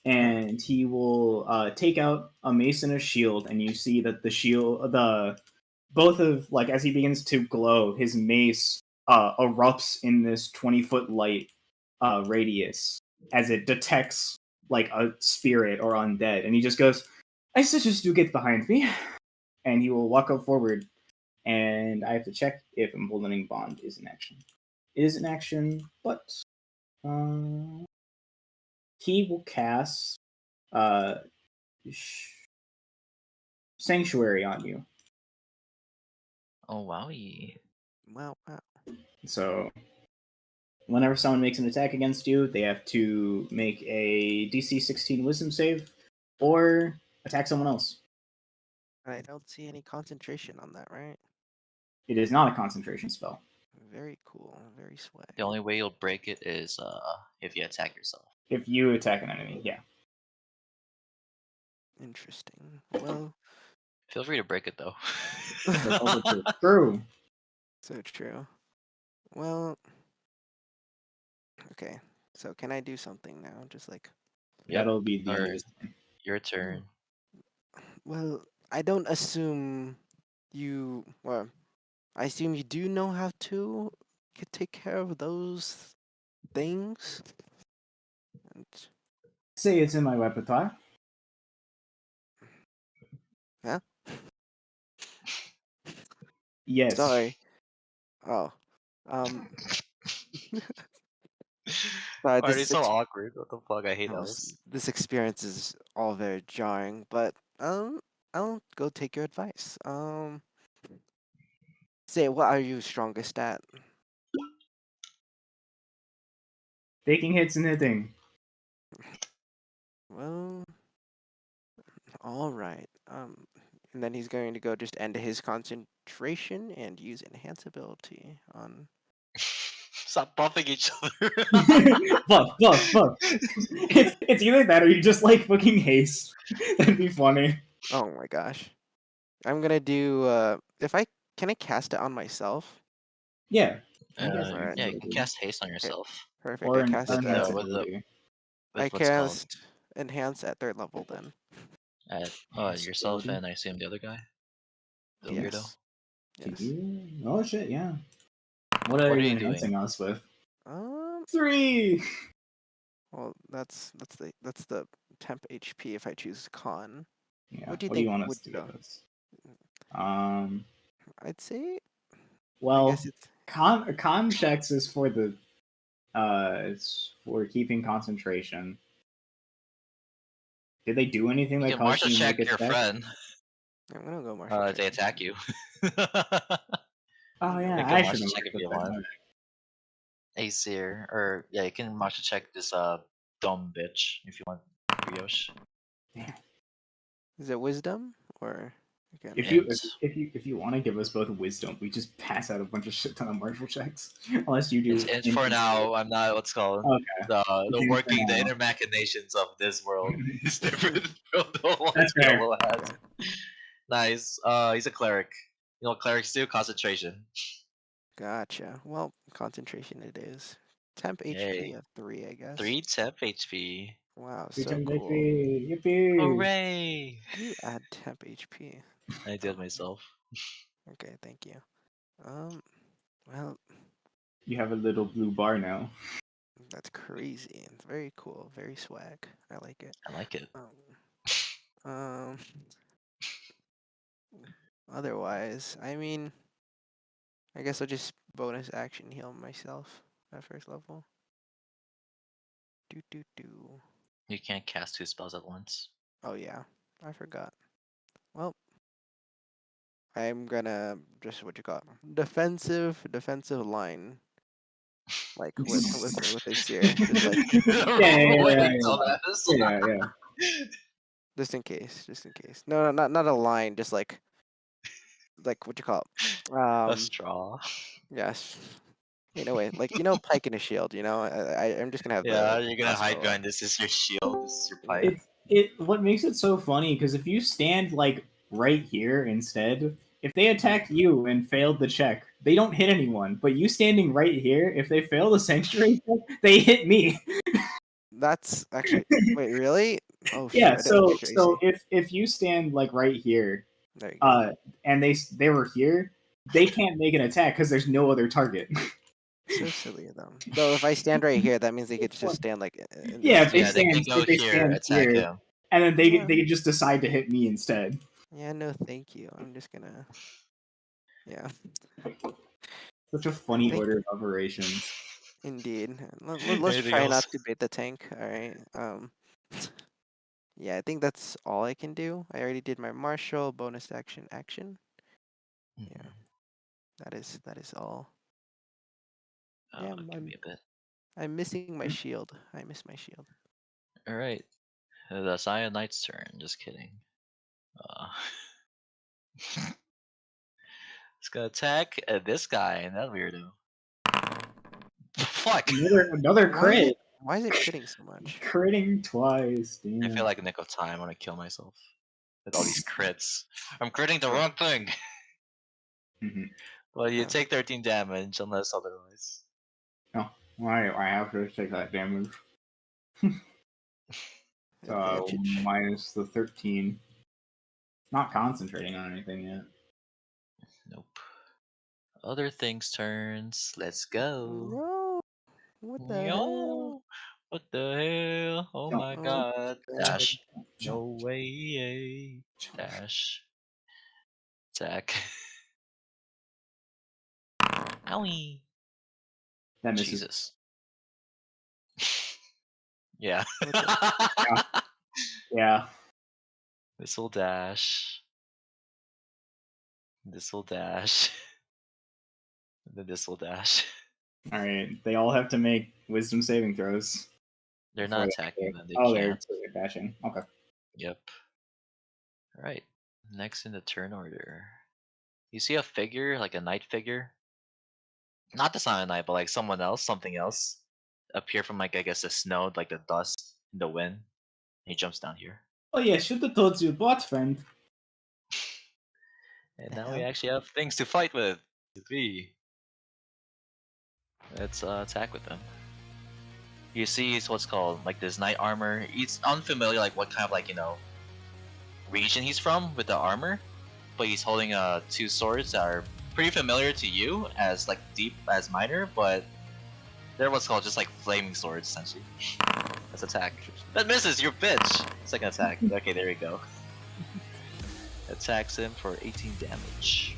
And he will take out a mace and a shield, and you see that both of like as he begins to glow, his mace erupts in this 20-foot light radius as it detects like a spirit or undead, and he just goes, "I suggest you get behind me," and he will walk up forward, and I have to check if emboldening bond is in action. It is in action, but he will cast uh, sanctuary on you. Oh, wowie. Wow, wow. So whenever someone makes an attack against you, they have to make a DC 16 Wisdom save or attack someone else. I don't see any concentration on that, right? It is not a concentration spell. Very cool. Very swag. The only way you'll break it is if you attack yourself. If you attack an enemy, yeah. Interesting. Well, Feel free to break it though. That's also true. True. so true. Well, okay. So can I do something now? Just like, Yep. That'll be the end of Or his turn. your turn. well, I don't assume you. Well, I assume you do know how to take care of those things. And, Say it's in my repertoire. huh? Yes. Sorry. Oh. Um. Sorry. Already so awkward. What the fuck? I hate elves. This experience is all very jarring, but I'll go take your advice. Say, what are you strongest at? Taking hits and hitting. Well, all right. And then he's going to go just end his concentration and use enhance ability on. Stop buffing each other. Buff. It's either that or you just like fucking haste. That'd be funny. Oh my gosh. I'm gonna do. If I can I cast it on myself? Yeah. Alright. Yeah, you can cast haste on Okay. yourself. Perfect. Or I an cast. With enhance with the ability. I with what's called cast enhance at 3rd level. Then. at Enhance yourself ability. and I assume the other guy, the weirdo. Yes. To Yes. you? Oh shit, yeah. What are What are you you enhancing doing? us with? Um. 3! Well, that's the temp HP if I choose con. Yeah, What do you what do you think want us would to give us? Um, I'd say I well, guess it's con checks is for the it's for keeping concentration. Did they do anything You that can caused martial you to check make a your check? friend. I'm gonna go martial check. They attack you. Oh yeah, You I can should martial have check if martial you checked. want. Aesir, or yeah, you can martial check this dumb bitch if you want. Brioche. Damn. Is it wisdom or again? If And you want to give us both wisdom, we just pass out a bunch of shit ton of martial checks. Unless you do. it's for now. I'm not what's called Okay. the It's for working the now. inner machinations of this world is different from the one That's fair. Diablo has. Okay. Nice. He's a cleric. You know what clerics do? Concentration. Gotcha. Well, concentration it is. Temp HP Yay. of 3, I guess. 3 temp HP. Wow, Free so time cool. Yippee! Hooray! How do you add temp HP? I did myself. Okay, thank you. Well, You have a little blue bar now. that's crazy. It's very cool. Very swag. I like it. I like it. Um, otherwise, I mean, I guess I'll just bonus action heal myself at first level. Do. You can't cast 2 spells at once. Oh yeah, I forgot. Well, I'm gonna just what you call it, defensive line, like with Aesir, just like Wait till that is. Yeah. just in case. No, not a line, just like what you call it. A straw. Yes. In a way, like pike and a shield. I'm just gonna have Yeah, the you're gonna hide crossbow. behind this is your shield, this is your Yeah. pipe. What makes it so funny because if you stand like right here instead, if they attack you and failed the check, they don't hit anyone. But you standing right here, if they fail the sanctuary check, they hit me. That's actually wait, really? Oh shoot, Yeah. I didn't look at So Tracy. if you stand like right here, There you go. and they were here, they can't make an attack because there's no other target. So silly of them. Though if I stand right here, that means they could just stand like in Yeah, this. if they Yeah, they can stand, go here, attack here, him. and then Yeah. they could just decide to hit me instead. Yeah, no, thank you. I'm just gonna. Yeah, Such a funny think order of operations. indeed. Let's Anything try else? not to bait the tank. All right. Yeah, I think that's all I can do. I already did my martial bonus action. Yeah, that is all. Oh, Yeah, give me a bit. I'm missing my shield. I miss my shield. Alright. The Cyan Knight's turn, just kidding. It's gonna attack this guy, that weirdo. Fuck! Another crit. Why is it critting so much? Critting twice. Damn. I feel like a nick of time, I wanna kill myself. With all these crits. I'm critting the wrong thing! Mhm. Well, you Oh. take 13 damage, unless otherwise. Oh, why I have to take that damage? Advantage. Minus the 13. Not concentrating on anything yet. Nope. Other things turns. Let's go. No. What the hell? Yo! What the hell? Oh Jump, my Oh, god. Dash. jump, No way. jump. Dash. Attack. Owie. That misses. Jesus. Yeah. What the- Yeah. This will dash. This will dash. And then this will dash. All right. They all have to make wisdom saving throws. They're before not they- attacking them, they they're can't. dashing. Okay. Yep. Alright. Next in the turn order. You see a figure, like a knight figure? Not the Silent Knight, but like someone else, something else. Appear from like I guess the snow, like the dust, the wind. He jumps down here. Oh yeah, should have told you, bot friend. And The now we hell? actually have things to fight with. 3. Let's attack with him. You see it's what's called like this knight armor. It's unfamiliar like what kind of like region he's from with the armor. But he's holding 2 swords that are pretty familiar to you as like deep as minor, but they're what's called just like flaming swords essentially. Let's attack. That misses, you bitch! Second attack. Okay, there we go. Attacks him for 18 damage.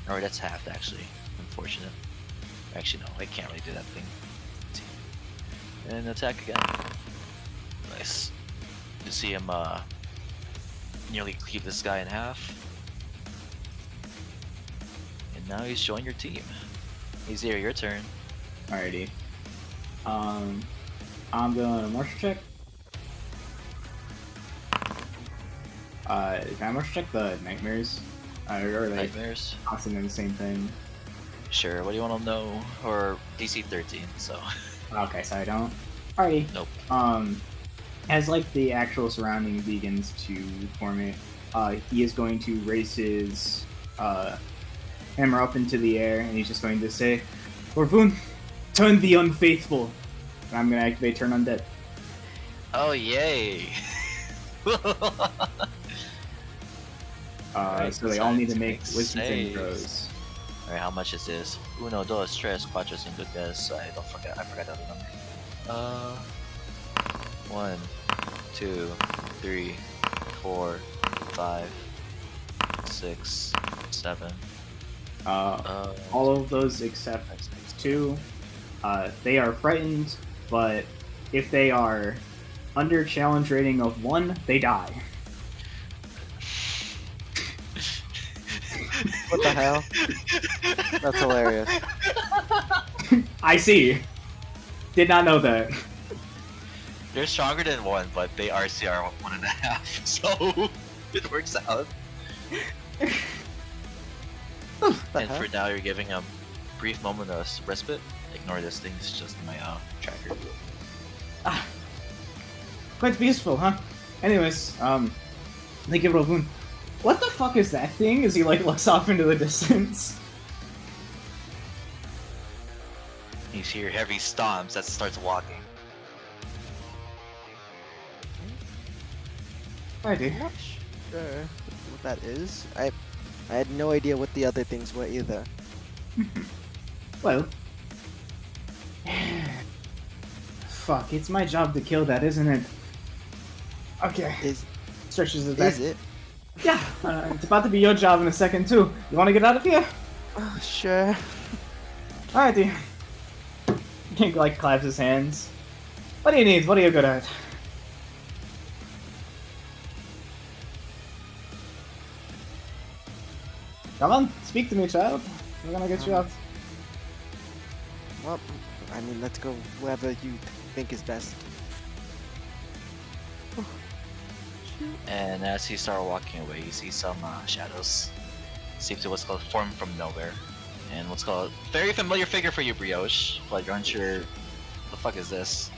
Or that's halved actually. Unfortunate. Actually no, I can't really do that thing. And attack again. Nice. You see him nearly cleave this guy in half. And now he's joined your team. Easier, your turn. Alrighty. I'm gonna martial check. Can I martial check the nightmares? Or like Nightmares? constant in the same thing? Sure, what do you want to know? Or DC 13, so. Okay, so I don't. Alrighty. Nope. As like the actual surrounding begins to form it, he is going to raise his hammer up into the air, and he's just going to say, "Orvun, turn the unfaithful." And I'm gonna activate Turn Undead. Oh, yay! Right, So they all need to make makes wisdom saving saves. throws. Alright, how much is this? Uno, dos, tres, cuatro, cinco, diez. I forgot the other number. 1, 2, 3, 4, 5, 6, 7. All of those except 2, they are frightened, but if they are under challenge rating of 1, they die. What the hell? That's hilarious. I see. Did not know that. They're stronger than 1, but they are CR 1.5, so it works out. And for now, you're giving a brief moment of respite. Ignore this thing, it's just my tracker. Quite peaceful, huh? Anyways, thank you, Rovun. What the fuck is that thing? As he like looks off into the distance. You hear heavy stomps that starts walking. I do. I'm not sure what that is. I had no idea what the other things were either. Well, fuck, it's my job to kill that, isn't it? Okay. Stretches his back. Is it? Yeah, it's about to be your job in a second too. You want to get out of here? Sure. Alrighty. He like claps his hands. What do you need? What are you good at? Come on, speak to me, child. We're gonna get you out. Well, I mean, let's go wherever you think is best. And as you start walking away, you see some shadows. Seem to what's called form from nowhere. And what's called very familiar figure for you, Brioche, but you're unsure what the fuck is this.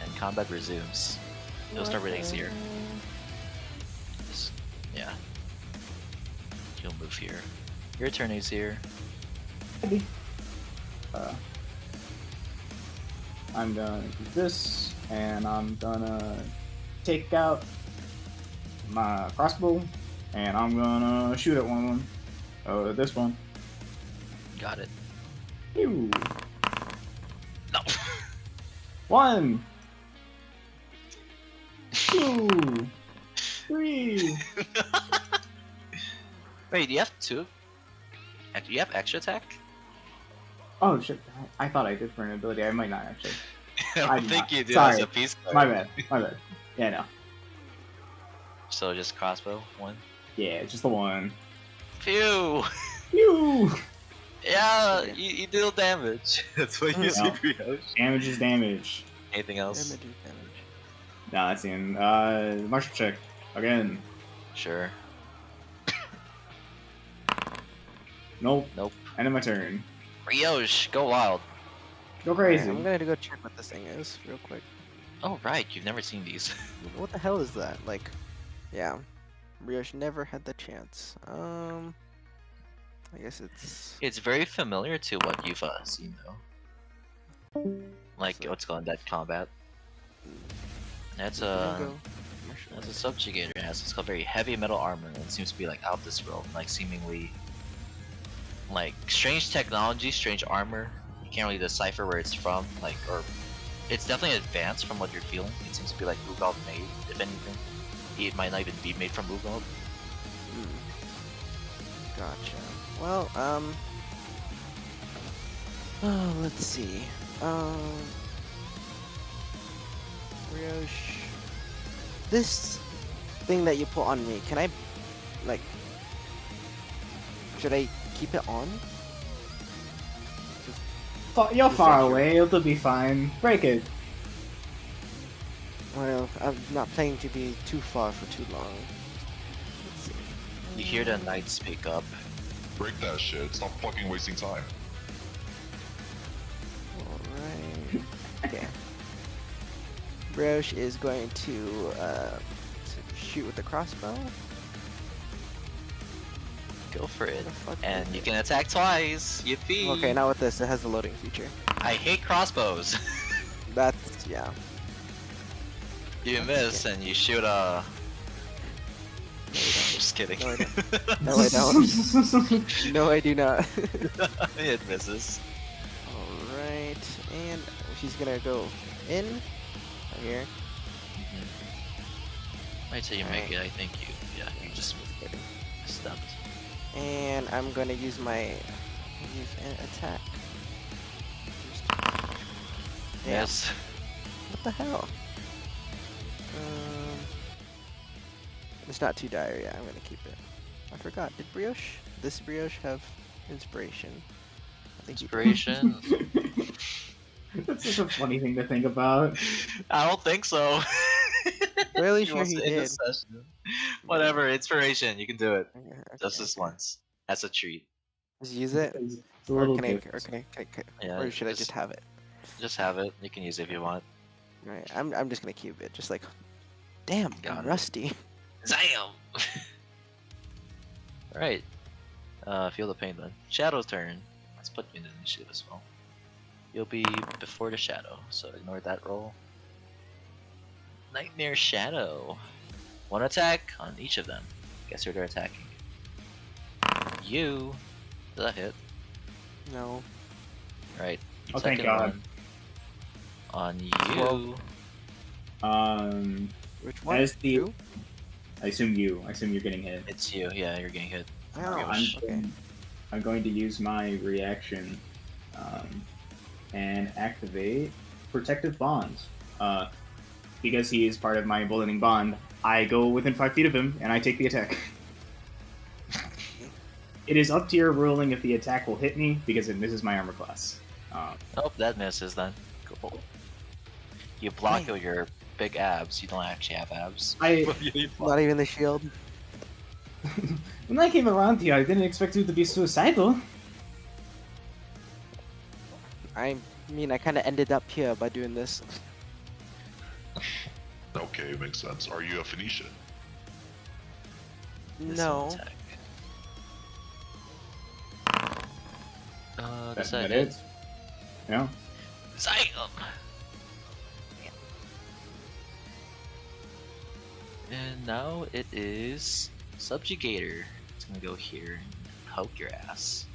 And combat resumes. It'll start with Azir. Yeah. You'll move here. Your turn, Azir. I'm gonna do this, and I'm gonna take out my crossbow, and I'm gonna shoot at one of them. Oh, this one. Got it. Ew. No. 1, 2, 3. Wait, do you have 2? Do you have extra attack? Oh shit! I thought I did for an ability. I might not actually. I do think not. you do Sorry. as a piece card. My bad. My bad. Yeah, no. So just crossbow, 1. Yeah, just the one. Phew! Phew! Yeah, you deal damage. That's why you see No. Brioche. Damage is damage. Anything else? Damage is damage. Nah, that's the end. Martial check. Again. Sure. Nope. Nope. End of my turn. Brioche, go wild. Go Alright, crazy. I'm gonna go check what this thing is real quick. Oh right, you've never seen these. What the hell is that? Like, yeah, Brioche never had the chance. I guess it's. It's very familiar to what you've seen though. Like So- what's called that combat. That's I'm a gonna go commercial. that's a subjugator. It has it's called very heavy metal armor and it seems to be like out of this world, like seemingly like strange technology, strange armor. You can't really decipher where it's from, like or it's definitely advanced from what you're feeling. It seems to be like Ugald made, if anything. It might not even be made from Ugald. Gotcha. Well, oh, let's see. Brioche. this thing that you put on me, can I, like, should I keep it on? You're Just far make sure. away. It'll be fine. Break it. Well, I'm not planning to be too far for too long. Let's see. You hear the knight speak up. Break that shit. Stop fucking wasting time. Alright. Okay. Brioche is going to shoot with the crossbow. Go for it. What the fuck And is you it? can attack twice. Yippee! Okay, not with this. It has the loading feature. I hate crossbows. That's, yeah. You That's miss okay. and you shoot a. No, you don't. Just kidding. No, I don't. No, I don't. No, I do not. It misses. Alright, and she's gonna go in. Right here. Wait till you make Alright. it. I think you. Yeah, you just stepped. And I'm gonna use my an attack. Damn. Yes. What the hell? It's not too dire. Yeah, I'm gonna keep it. I forgot. Did this Brioche have inspiration? I think he did. Inspiration? That's such a funny thing to think about. I don't think so. Really He sure wants he to end the did. session. Whatever, inspiration. You can do it. Okay, Just okay, this okay. once. That's a treat. Just use it. It's a Or little can I? gift. Or can I? Yeah, Or should I just have it? Just have it. You can use it if you want. Right. I'm just gonna keep it. Just like, damn, Got I'm it. rusty. Zam! Alright. Feel the pain then. Shadow's turn. Let's put you in the initiative as well. You'll be before the shadow, so ignore that roll. Nightmare Shadow. One attack on each of them. Guess who they're attacking? You. Does that hit? No. Right. Oh, thank Second God. one. On you. Well, Which one? as the You? I assume you're getting hit. It's you. Yeah, you're getting hit. Oh, Brioche. okay. I'm going to use my reaction and activate Protective Bond. Because he is part of my emboldening bond, I go within 5 feet of him and I take the attack. It is up to your ruling if the attack will hit me because it misses my armor class. Oh, that misses then. Cool. You block it Dang. with your big abs. You don't actually have abs. I Not even the shield. when I came around here, I didn't expect you to be suicidal. I mean, I kind of ended up here by doing this. Okay, makes sense. Are you a Phoenician? This No. one attack. That, Does that that hit? is. Yeah. Zam! And now it is Subjugator. It's gonna go here and poke your ass.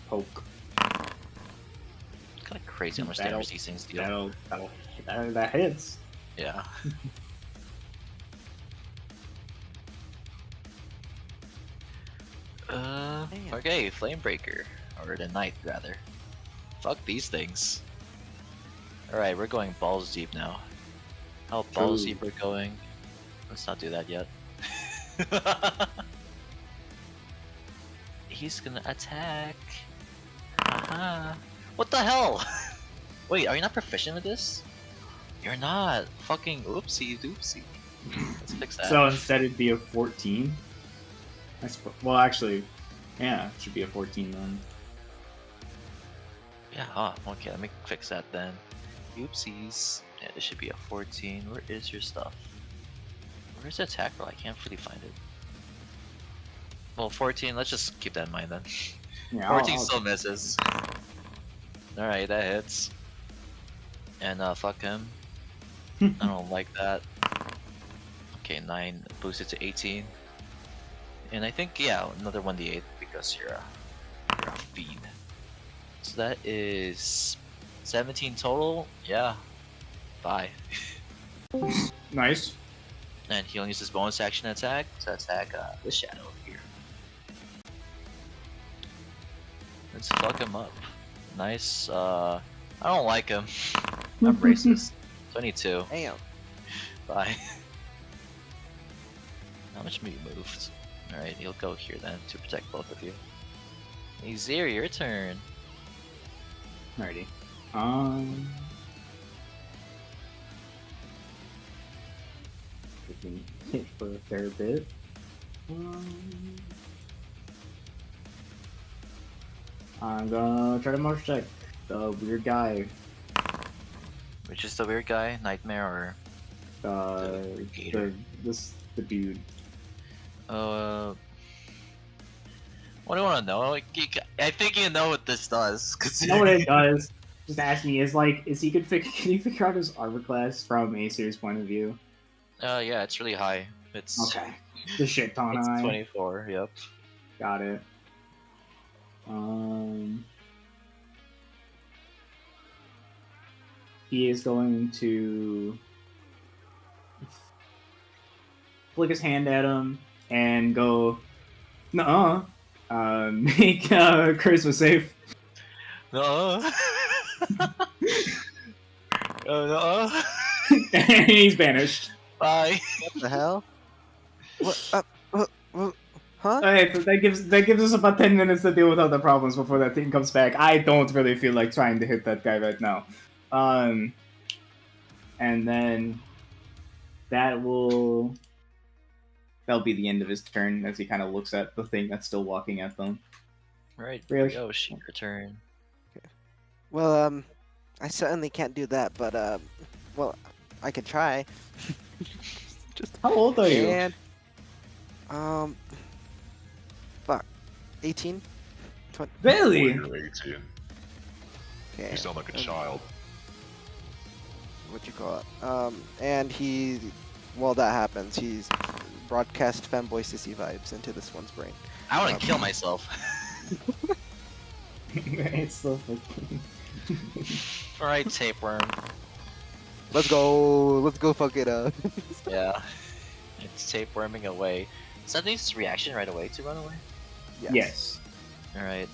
Poke. Kind of crazy how much damage these things deal. That hits. Yeah. Damn. Okay, Flamebreaker. Or the Knight, rather. Fuck these things. Alright, we're going balls deep now. How balls Ooh. deep we're going? Let's not do that yet. He's gonna attack. Haha. What the hell? Wait, are you not proficient with this? You're not. Fucking oopsie doopsie. Let's fix that. So instead it'd be a 14. I suppose. Well, actually, yeah, it should be a 14 then. Yeah, okay, let me fix that then. Oopsies. Yeah, this should be a 14. Where is your stuff? Where's the attack roll? I can't really find it. Well, 14, let's just keep that in mind then. Yeah, 14 still misses. Alright, that hits. And fuck him. I don't like that. Okay, 9 boosted to 18. And I think, yeah, another 1d8 because you're a fiend. So that is 17 total. Yeah. Bye. Nice. And he'll use his bonus action attack to attack the shadow here. Let's fuck him up. Nice. I don't like him. I'm racist. 22. Damn. Bye. How much you moved? Alright, he'll go here then to protect both of you. Azir, your turn. Alrighty. We can hit for a fair bit. I'm gonna try to march check the weird guy. Which is the weird guy? Nightmare The dude. or... what do you want to know? Like, I think you know what this does. I know what it does. Just ask me. Is he can he figure out his armor class from a serious point of view? Yeah, it's really high. It's Okay. The shit ton it's high. 24. Yep. Got it. He is going to flick his hand at him and go, nuh-uh. Make charisma save. No. Oh no. And he's banished. Bye. What the hell? What? Huh? Alright, so that gives us about 10 minutes to deal with other problems before that thing comes back. I don't really feel like trying to hit that guy right now. And then that'll be the end of his turn as he kind of looks at the thing that's still walking at them. Right, Brioche. Brioche, your turn. Well, I certainly can't do that, but well, I could try. Just How old are you? and fuck, 18, 20. Really? You're 18. Okay. You sound like a child. What you call it? And while that happens, he's broadcast femboy sissy vibes into this one's brain. I want to kill myself. It's so fucking. Alright, tapeworm. Let's go fuck it up. Yeah. It's tapeworming away. Does that need its reaction right away to run away? Yes. Alright.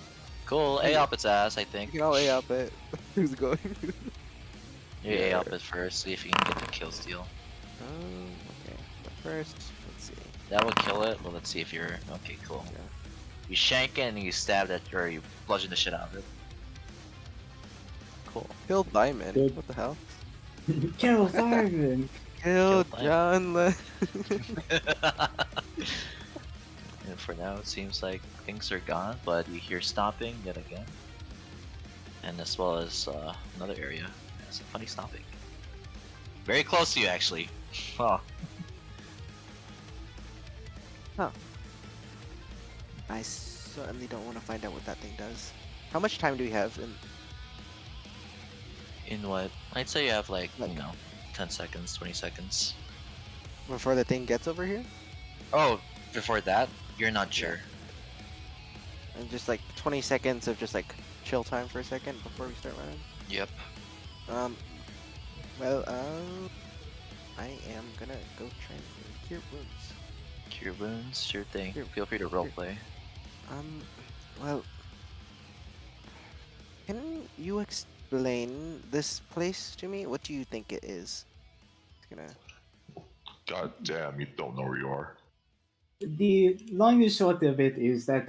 Cool. A up its ass, I think. You can all A up it. Who's going? You A up it first, see if you can get the kill steal. Okay. But first, let's see. That will kill it. Well, let's see if you're... Okay, cool. Yeah. You shank it and you stab it, or you bludgeon the shit out of it. Cool. Kill Diamond. Good. What the hell? Kill Simon. Kill Diamond. John. And for now, it seems like things are gone, but you hear stomping yet again. And as well as another area. Some funny stomping. Very close to you, actually. Oh. I certainly don't want to find out what that thing does. How much time do we have? In what? I'd say you have like, you know, 10 seconds, 20 seconds. Before the thing gets over here? Oh, before that? You're not sure. And just like 20 seconds of just like chill time for a second before we start running? Yep. Well, I am gonna go try and cure wounds. Cure wounds, sure thing. Here, Feel free to roleplay. Well, can you explain this place to me? What do you think it is? It's gonna... God damn, you don't know where you are. The long and short of it is that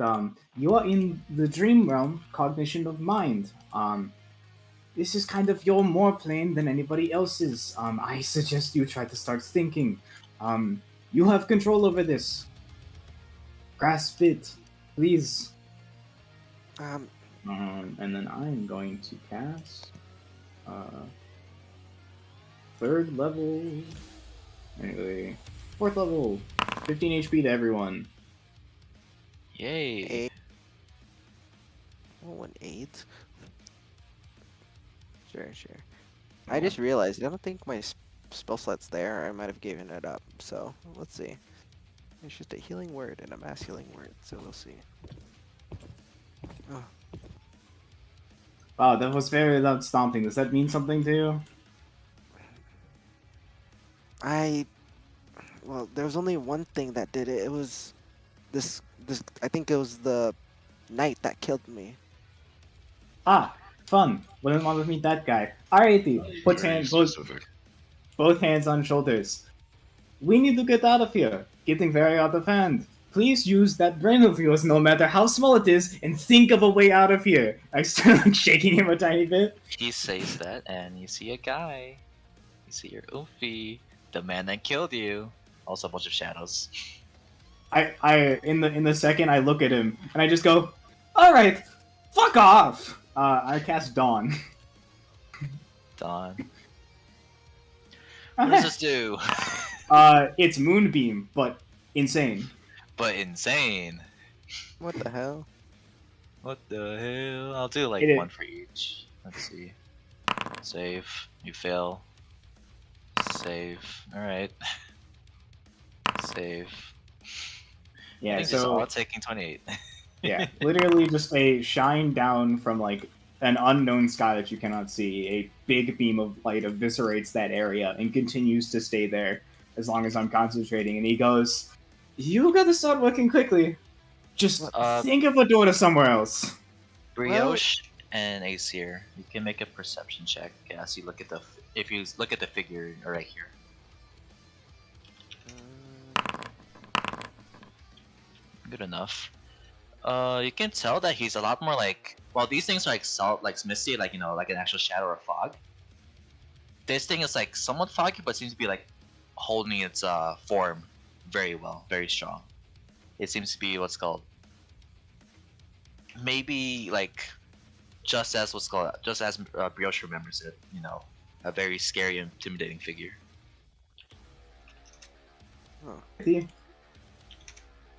you are in the dream realm, cognition of mind. This is kind of your more plane than anybody else's. I suggest you try to start thinking. You have control over this. Grasp it, please. And then I'm going to cast 3rd level. Anyway, 4th level. 15 HP to everyone. Yay! Oh, an 8? Sure. I just realized, I don't think my spell slot's there. I might have given it up, so let's see. It's just a healing word and a mass healing word, so we'll see. Oh. Wow, that was very loud stomping. Does that mean something to you? Well, there was only one thing that did it. It was this. I think it was the knight that killed me. Ah, fun. Wouldn't want to meet that guy. Alrighty, put Very hands, both specific. hands on shoulders. We need to get out of here. getting very out of hand. Please use that brain of yours, no matter how small it is, and think of a way out of here. I start like shaking him a tiny bit. He says that, and you see a guy. You see your Oofy, the man that killed you. Also a bunch of shadows. In the second I look at him and I just go, all right, fuck off. I cast Dawn. Dawn. What does this do? It's Moonbeam, but insane. But insane. What the hell? What the hell? I'll do like It is- one for each. Let's see. Save. You fail. Save. Alright. Save. I Yeah, think it's so all taking 28. yeah, literally just a shine down from like an unknown sky that you cannot see. A big beam of light eviscerates that area and continues to stay there as long as I'm concentrating. And he goes, "You gotta start working quickly. Just think of a door to somewhere else." Brioche and Aesir, you can make a perception check as you look at the if you look at the figure right here. Good enough. You can tell that he's a lot more like, well, these things are like salt, like misty, like like an actual shadow or fog. This thing is like somewhat foggy, but seems to be like holding its form very well, very strong. It seems to be what's called maybe like just as Brioche remembers it. A very scary, intimidating figure. Oh.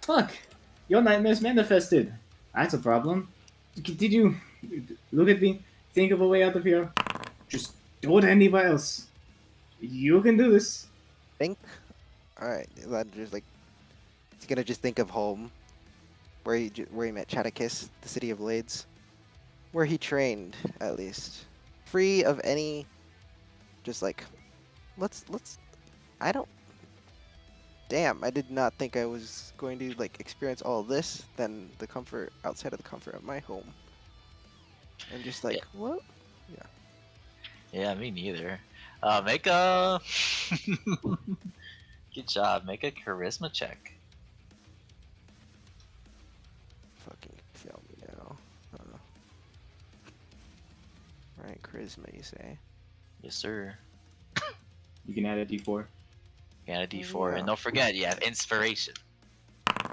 Fuck, your nightmares manifested. That's a problem. Did you look at me? Think of a way out of here. Just do it anywhere else. You can do this. Think. All right. Just like he's gonna just think of home, where he met Chaticus, the city of Blades, where he trained at least, free of any. Just like, let's. I don't. Damn, I did not think I was going to like experience all this. Then the comfort outside of the comfort of my home. And just like, what? Yeah, me neither. Make a good job. Make a charisma check. Fucking fail me now. Right, charisma, you say? Yes, sir. You can add a d4. You got a D4, Yeah. and don't forget you have inspiration.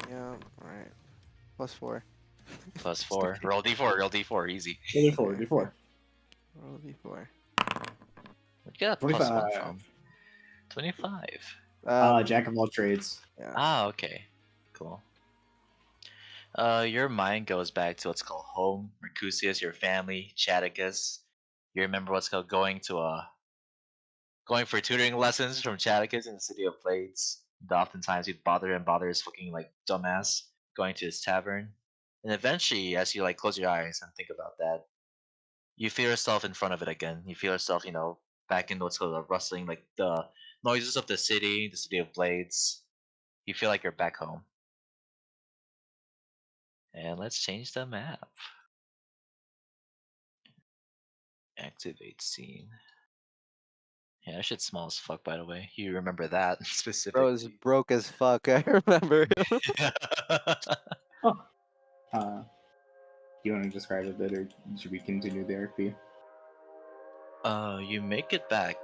Yeah. All right. +4. Plus 4. Roll D4. Roll D4. Easy. D4, d4. Roll D4. Where'd you get a plus 1 25. from? 25. Jack of all trades. Yeah. Ah, okay. Cool. Your mind goes back to what's called home, Mercutius, your family, Chaticus. You remember what's called going for tutoring lessons from Chaticus in the city of Blades. And oftentimes he'd bother his fucking like dumbass going to his tavern. And eventually, as you like close your eyes and think about that, you feel yourself in front of it again. You feel yourself, back in what's called a rustling, like the noises of the city of Blades. You feel like you're back home. And let's change the map. Activate scene. Yeah, that shit's small as fuck, by the way. You remember that Bro specifically. is broke as fuck. I remember him. Oh. Do you want to describe a bit, or should we continue the RP? You make it back,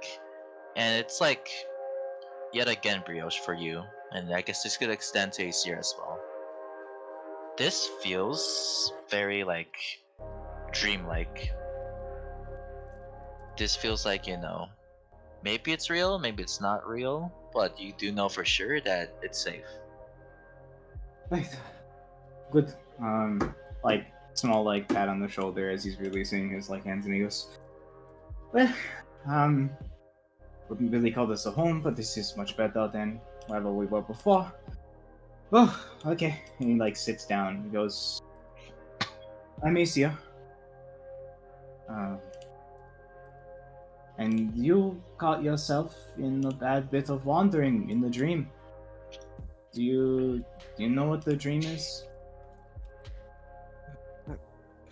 and it's like yet again Brioche for you, and I guess this could extend to Aesir as well. This feels very like dreamlike. This feels like, maybe it's real, maybe it's not real, but you do know for sure that it's safe. Right. Good. Like small like pat on the shoulder as he's releasing his like hands, and he goes, "Well, wouldn't really call this a home, but this is much better than wherever we were before." Oh, okay. And he like sits down. He goes, "I'm Asia. And you caught yourself in a bad bit of wandering in the dream. Do you know what the dream is?"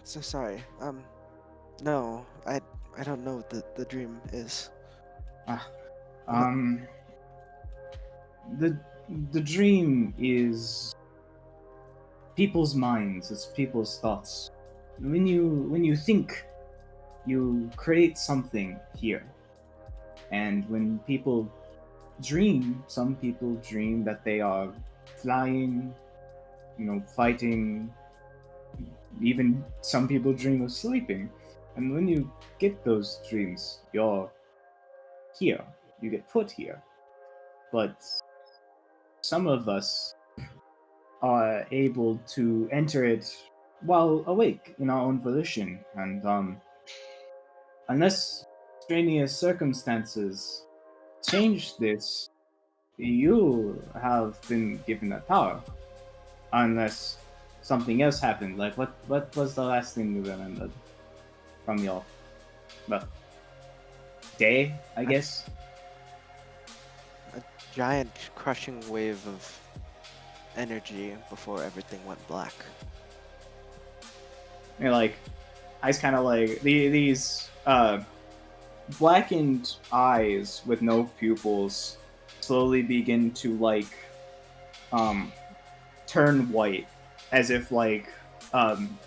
So sorry. No, I don't know what the dream is. The the dream is people's minds, it's people's thoughts. When you think, you create something here. And when people dream, some people dream that they are flying, fighting. Even some people dream of sleeping. And when you get those dreams, you're here. You get put here. But some of us are able to enter it while awake in our own volition. And unless extraneous circumstances change this, you have been given that power. Unless something else happened. Like what was the last thing you remembered from your day, I A- guess? A giant crushing wave of energy before everything went black. And like eyes kind of like these blackened eyes with no pupils slowly begin to like turn white, as if like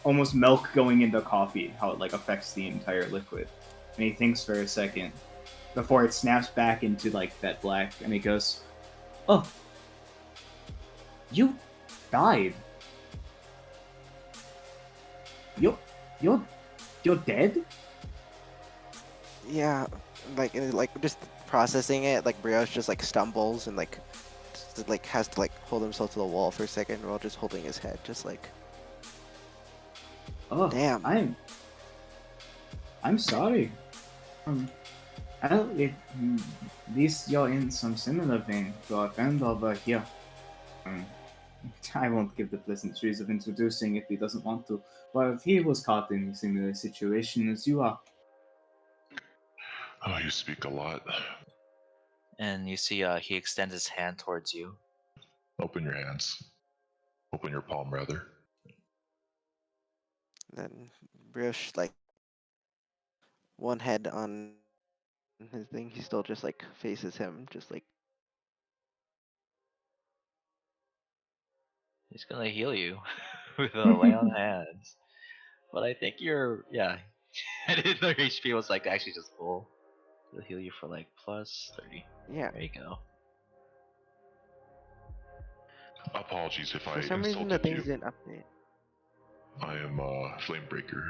almost milk going into coffee, how it like affects the entire liquid. And he thinks for a second before it snaps back into like that black, and he goes, "Oh, you died. You you're you're dead?" Yeah, like just processing it, like Brioche just like stumbles and like has to like hold himself to the wall for a second while just holding his head, just like Oh, damn. I'm sorry. Um, at least you're in some similar vein to our friend over here. Um, I won't give the pleasantries of introducing if he doesn't want to, but he was caught in a similar situation as you are. Oh, you speak a lot. And you see, he extends his hand towards you. Open your hands. Open your palm, rather. Then Brioche like one head on his thing, he still just like faces him, just like He's gonna heal you with a lay on hands. But I think yeah. I didn't know your HP was like actually just full. He'll heal you for like plus 30. yeah. There you go. Apologies if I For some reason the insulted things you. didn't update. I am a Flamebreaker.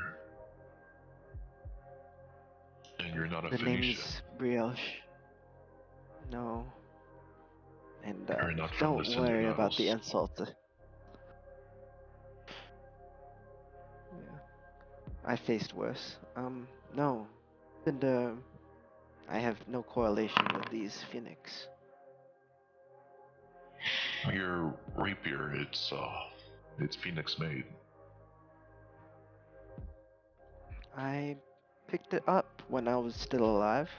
And you're not a The Phoenician. name's Brioche. No. And You're not from the don't Cinder worry about the Isles. insult. Yeah. I faced worse. No. And I have no correlation with these Phoenix. Your rapier, it's Phoenix made. I picked it up when I was still alive.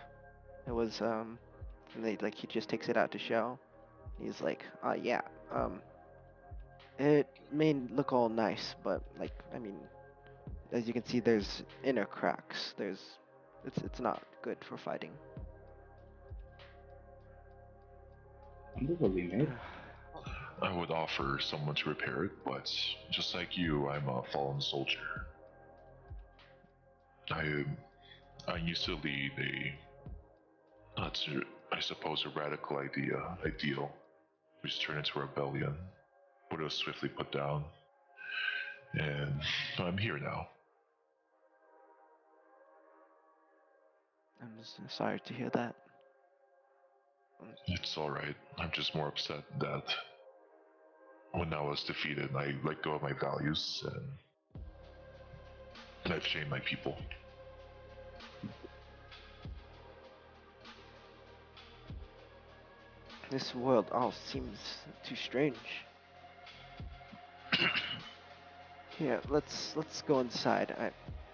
It was like he just takes it out to show. He's like, yeah, it may look all nice, but like, I mean, as you can see, there's inner cracks. It's not good for fighting. Wonderfully made. I would offer someone to repair it, but just like you, I'm a fallen soldier. I I used to lead I suppose, a radical ideal, which turned into rebellion, but it was swiftly put down, and I'm here now. I'm just sorry to hear that. It's alright. I'm just more upset that when I was defeated, I let go of my values, and I've shamed my people. This world all seems too strange. Here, let's go inside.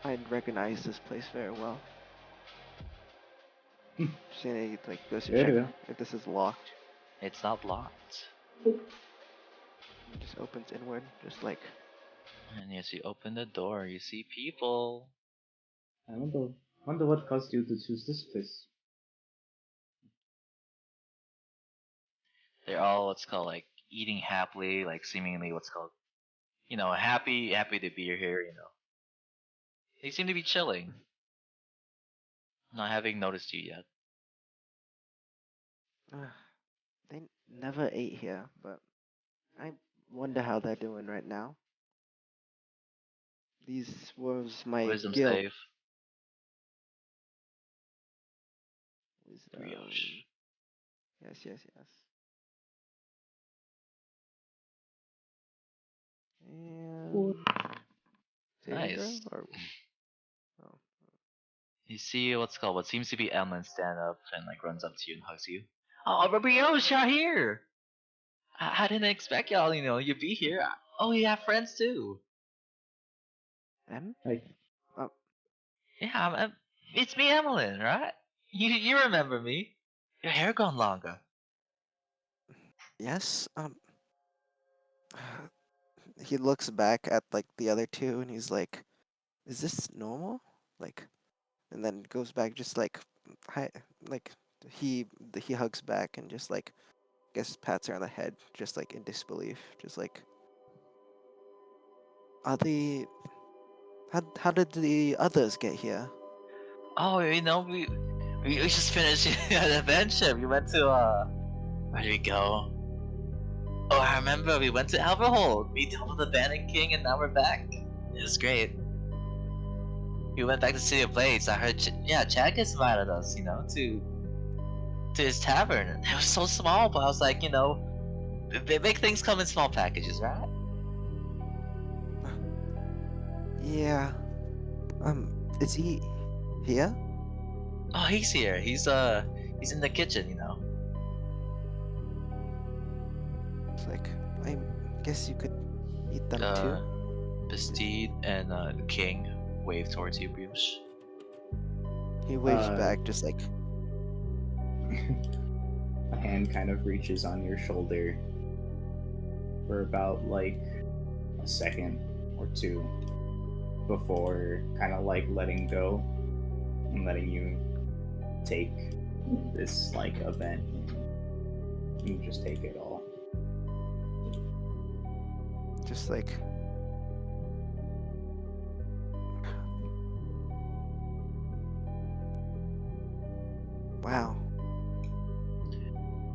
I recognize this place very well. She like goes to check Yeah. if this is locked. It's not locked. It just opens inward, just like And as you open the door, you see people. I wonder what caused you to choose this place. They're all what's called like eating happily, like seemingly what's called, happy to be here. They seem to be chilling, not having noticed you yet. They never ate here, but I wonder how they're doing right now. These was my Wisdom guild. save. Wisdom. Brioche. Yes, yes, yes. And saving Nice. throw? Or oh. You see what seems to be Emlyn stand up and like runs up to you and hugs you. Oh, Brioche, you're here! I didn't expect y'all, you'd be here. Oh, you have friends too. Em? Like, Oh, Yeah, it's me, Emlyn, right? You remember me? Your hair gone longer. yes. He looks back at like the other two and he's like, "Is this normal?" Like, and then goes back just like, hi, like he hugs back and just like, guess pats her on the head, just like in disbelief, just like, are the how did the others get here? Oh, we just finished an adventure. We went to where did we go? Oh, I remember we went to Alberhold. We dealt with the Bandit King, and now we're back. It was great. We went back to City of Blades. I heard, Chad gets invited us, to his tavern. It was so small, but I was like, big things come in small packages, right? Yeah. Is he here? Oh, he's here. He's in the kitchen. It's like, I guess you could eat them too. Bastide and King wave towards you, Brioche. He waves Uh, back, just like, a hand kind of reaches on your shoulder for about like a second or two before kind of like letting go and letting you take this like event. You just take it all. just like, wow.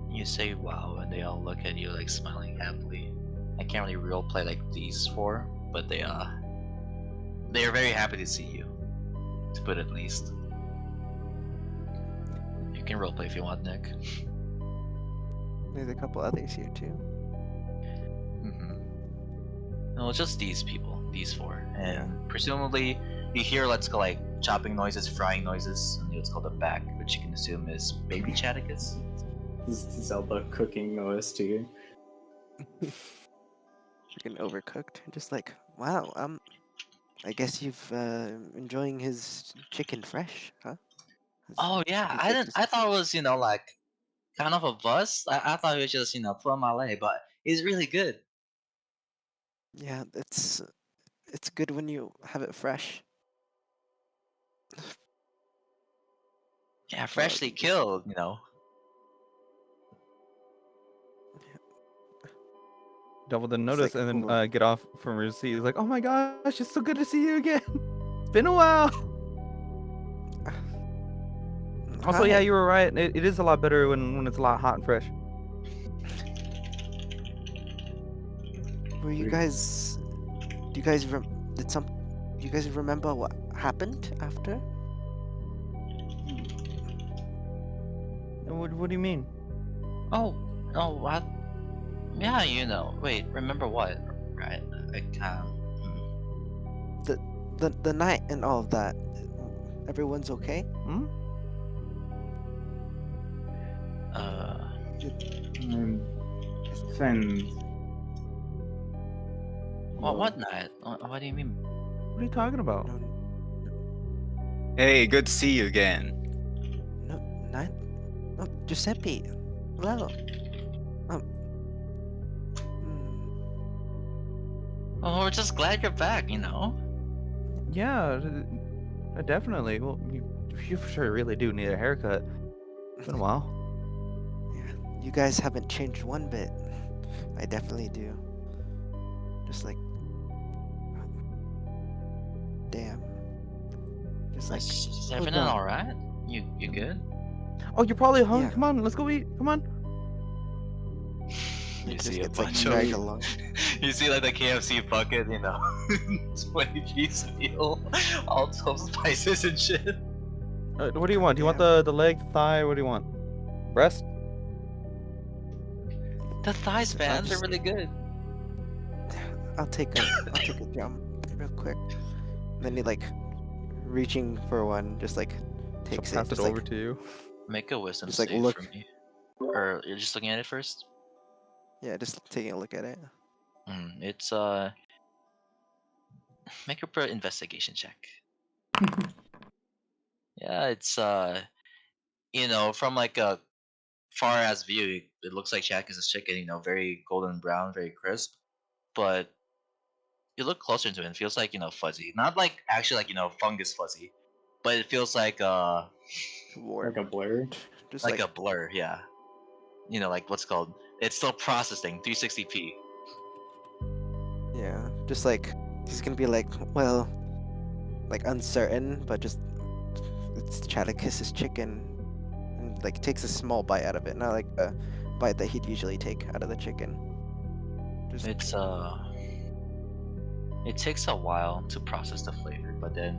You say wow, and they all look at you like smiling happily. I can't really roleplay like these four, but they are very happy to see you. To put it least. You can roleplay if you want, Nick. There's a couple others here too. No, it's just these people, these four, and presumably you hear let's go like chopping noises, frying noises, and what's called a back, which you can assume is baby Chaticus. Zelda cooking noise to you. Freaking overcooked. Just like, wow. I guess you've enjoying his chicken fresh, huh? Oh yeah, He's I like, didn't. just I thought it was like kind of a bust. I thought it was just pulling my leg, but it's really good. yeah. It's good when you have it fresh. Yeah, Well, freshly you just killed. Devil didn't It's notice, like and over. then get off from his seat. He's like, "Oh my gosh, it's so good to see you again. It's been a while." Also, yeah, Hi. you were right. It is a lot better when it's a lot hot and fresh. Were you guys? Do you guys did some? Do you guys remember what happened after? What do you mean? Oh, what? Yeah, Wait, remember what? Right? I can't. The night and all of that. Everyone's okay? Hmm? Fen, What night? What do you mean? What are you talking about? No, Hey, good to see you again. no, night. Oh, Giuseppe. Hello. Hmm, Well, we're just glad you're back. Yeah, definitely. Well, you for sure really do need a haircut. It's been a while. yeah. You guys haven't changed one bit. I definitely do. Just like, damn. Just like, Is hold everything on. all right? You good? Oh, you're probably hungry. Yeah. Come on, let's go eat. Come on. You It just see a gets like bunch dragged of. along. You see like the KFC bucket, 20-piece meal, all 12 spices and shit. What do you want? Do you want Damn. the leg, the thigh? What do you want? Breast? The thighs, I'll man, they're just- really good. I'll take a jump real quick. And then he like reaching for one, just like She'll takes pass it. it Just over like to you. Make a wisdom Just, like, save look. for me. Or you're just looking at it first? yeah, just taking a look at it. It's make a investigation check. Yeah, it's from like a far as view, it looks like Jack is a chicken, very golden brown, very crisp. But you look closer to it, and it feels like, fuzzy. Not like actually like, fungus fuzzy. But it feels like Warped. Like a blur. Just like like, a blur, yeah. Like what's called it's still processing 360p. yeah, just like he's gonna be like, well, like uncertain, but just it's Chaticus's chicken, and like takes a small bite out of it, not like a bite that he'd usually take out of the chicken. Just It's it takes a while to process the flavor, but then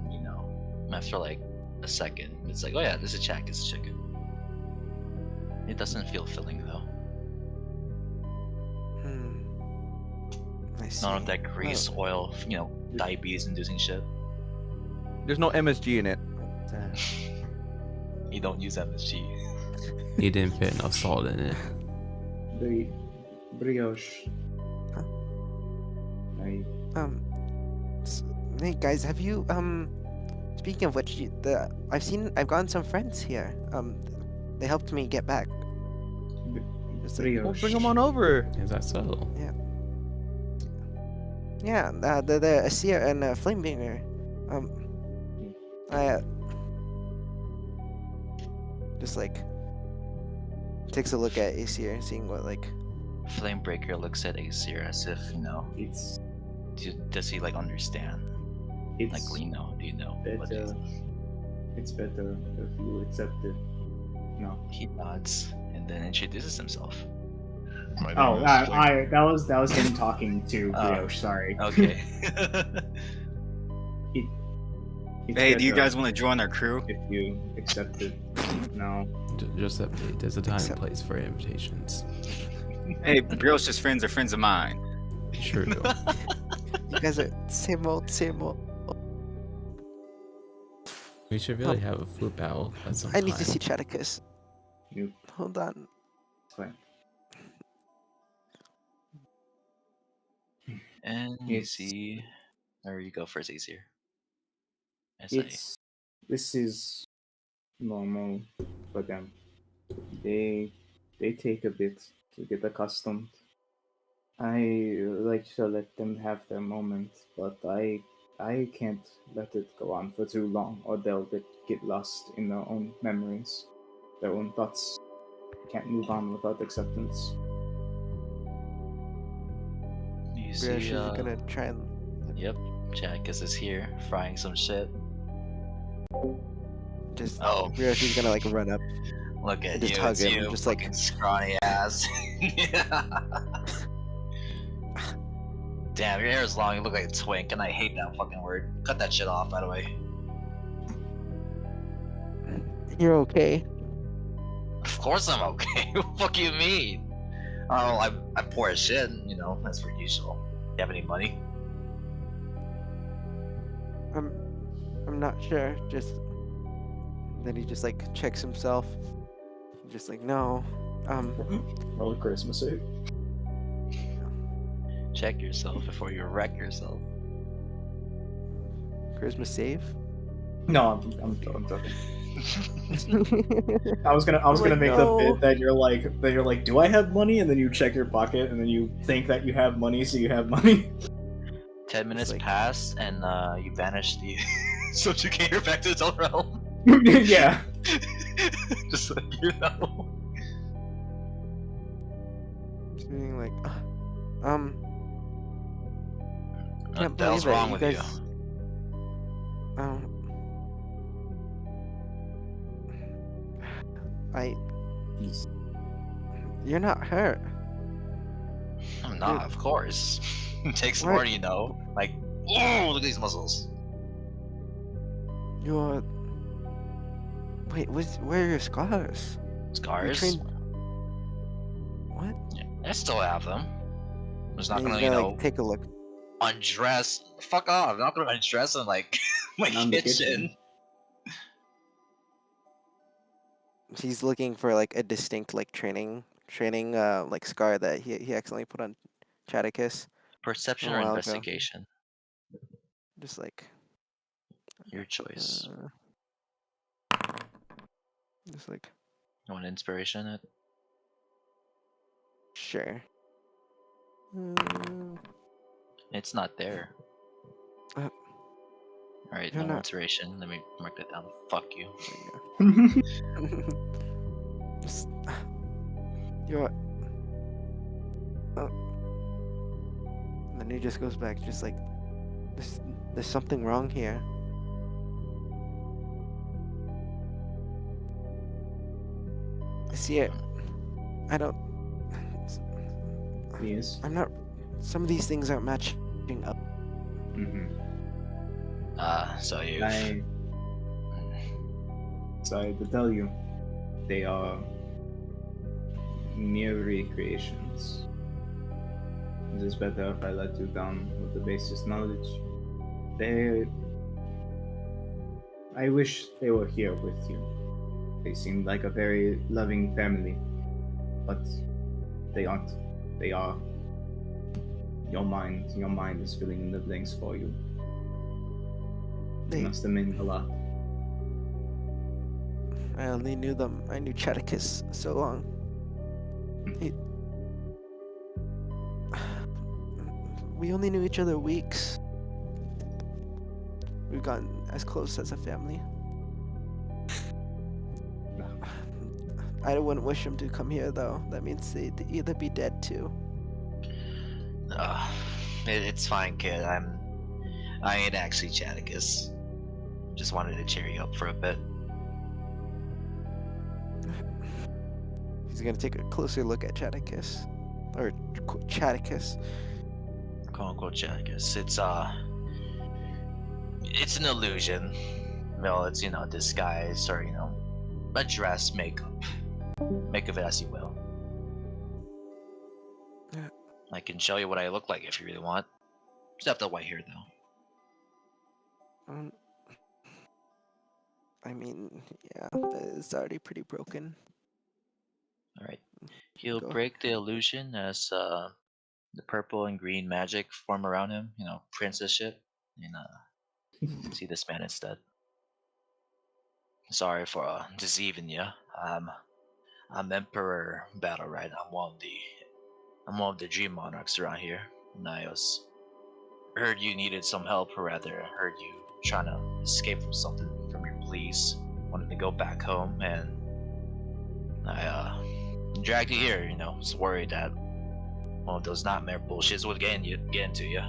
after like a second, it's like, oh yeah, this is Chaka's chicken. It doesn't feel filling though. I see. None of that grease, oil, diabetes-inducing shit. There's no MSG in it. You don't use MSG. He didn't put enough salt in it. The brioche. Huh? I Hey guys, have you speaking of which, I've gotten some friends here. They helped me get back. Just like, brioche. Well, bring them on over. Is that so? yeah, the Asir and Flamebringer. I just like takes a look at Asir, seeing what like. Flamebreaker looks at Aesir as if, It's does he like understand? it's Like, do you know what it is? better. It's better if you accept it. No. He nods and then introduces himself. My name Oh, is that was him talking to Oh. Brioche. Sorry. Okay. It's Hey, do you better guys want to join our crew? if you accept it? No. Just update. There's a time and Except- place for invitations. Hey, Brioche's friends are friends of mine. True. You guys are same old, same old. We should really have a flip battle at some I time. need to see Chaticus. Nope. Hold on. It's fine. And you It's- see, or you go first, Aesir. SIA. This is normal for them. They take a bit to get accustomed. I like to let them have their moment, but I can't let it go on for too long, or they'll get lost in their own memories, their own thoughts. Can't move on without acceptance. You Brioche see, is gonna try and. yep, Jackus is here, frying some shit. Just Oh. Brioche is gonna like run up. Look at Just you, hug it's him, you, just like- fucking scrawny ass. Damn, your hair is long, you look like a twink, and I hate that fucking word. Cut that shit off, by the way. You're okay. Of course I'm okay. What the fuck you mean? Oh, I'm poor as shit, that's per usual. You have any money? I'm not sure. Just then he just like checks himself. Just like no. Roll a Christmas save. Check yourself before you wreck yourself. Charisma save. No, I'm joking. I was gonna Like, make no. the bit that you're like, do I have money? And then you check your pocket, and then you think that you have money, so you have money. 10 minutes like- pass, and you vanish the subjugator back to its own realm. Yeah. Just so you know. Just being like, can't What the hell's believe it. wrong You with you? guys, I, He's you're not hurt. I'm not, of course. It takes What? more, you know. Like, oh, look at these muscles. You're. Wait, where are your scars? You Scars. trained. What? Yeah, I still have them. I'm just not And he's gonna, you gonna know, like take a look. undress. Fuck off! I'm not gonna undress in like my on the kitchen. kitchen. He's looking for like a distinct like training like scar that he accidentally put on Chaticus Perception a or while ago. investigation? Just like Your choice. just like You want inspiration? It. sure. It's not there. Uh, Alright, you're no not. inspiration. Let me mark that down. Fuck you. Just, you're. And then he just goes back, just like there's something wrong here. I see it. I don't. Yes. I'm not. Some of these things aren't matching up. Mm-hmm. So you. Sorry to tell you, they are mere recreations. It is better if I let you down with the basis knowledge. I wish they were here with you. They seemed like a very loving family, but they aren't. They are. Your mind is filling in the blanks for you. They They. must have meant a lot. I only knew them. I knew Chaticus so long. We only knew each other weeks. We've gotten as close as a family. I wouldn't wish him to come here though. That means they'd either be dead too. It's fine, kid. I ain't actually Chaticus. Just wanted to cheer you up for a bit. He's gonna take a closer look at Chaticus. Or Chaticus. Quote unquote Chaticus. It's an illusion. Well, it's, you know, disguise or, you know, a dress, makeup. Make of it as you will. Yeah. I can show you what I look like if you really want. Just have the white hair though. I mean, yeah, it's already pretty broken. Alright. He'll Go. break the illusion as the purple and green magic form around him, you know, princess shit. And see this man instead. Sorry for deceiving you. I'm Emperor Battle Right. I'm one of the Dream Monarchs around here. And I heard you needed some help, or rather, heard you trying to escape from something from your police. Wanted to go back home, and I dragged you here. You know, was worried that one of those nightmare bullshits would get into you.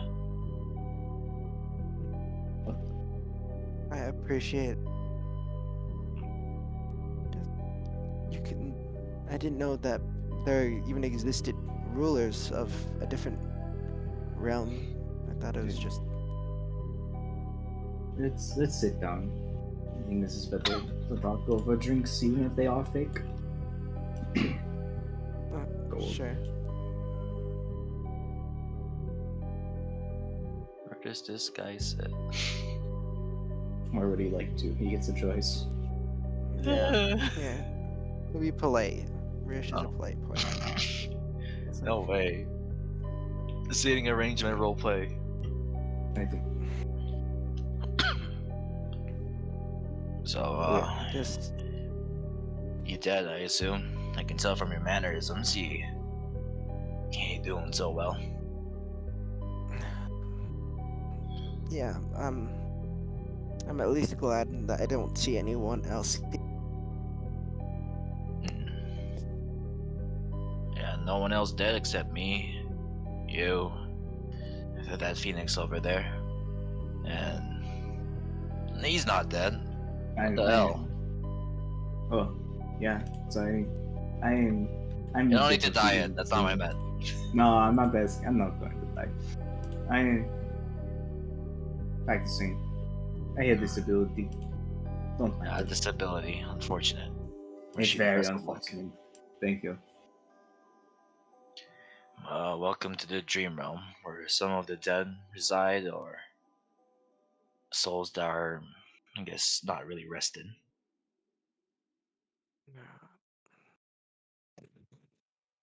I appreciate. I didn't know that there even existed rulers of a different realm. I thought it was just. Let's sit down. I think this is better to talk over drinks, even if they are fake. Gold. Sure. Where does this guy sit? Where would he like to? He gets a choice. Yeah. Yeah. We'll be polite. Brioche is a Oh. polite boy. No way. The seating arrangement roleplay. I think. So, Just. you dead, I assume. I can tell from your mannerisms you ain't doing so well. Yeah. I'm at least glad that I don't see anyone else. Yeah, no one else dead except me, you, that phoenix over there, and he's not dead. What the hell? Oh, yeah. So I'm. I'm. You a don't need bit to of die the yet. That's not my same- bad. No, I'm not asking. I'm not going to die. I'm practicing. I have this ability. Don't mind it. Disability, unfortunate. It's Wish you very best of luck. unfortunate. Thank you. Welcome to the dream realm, where some of the dead reside, or souls that are, I guess, not really rested.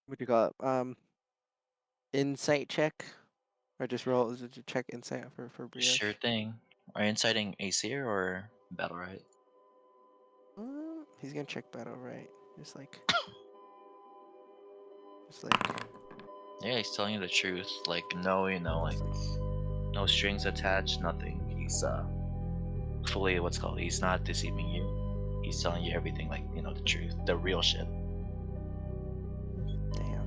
What do you call it? Insight check, or just roll? Is it to check insight for Brioche? Sure thing. Are you inciting Aesir or Battle Right? He's gonna check battle right. Just like, Yeah, he's telling you the truth. Like, no, like, no strings attached, nothing. He's fully what's called. He's not deceiving you. He's telling you everything, like, the truth, the real shit. damn.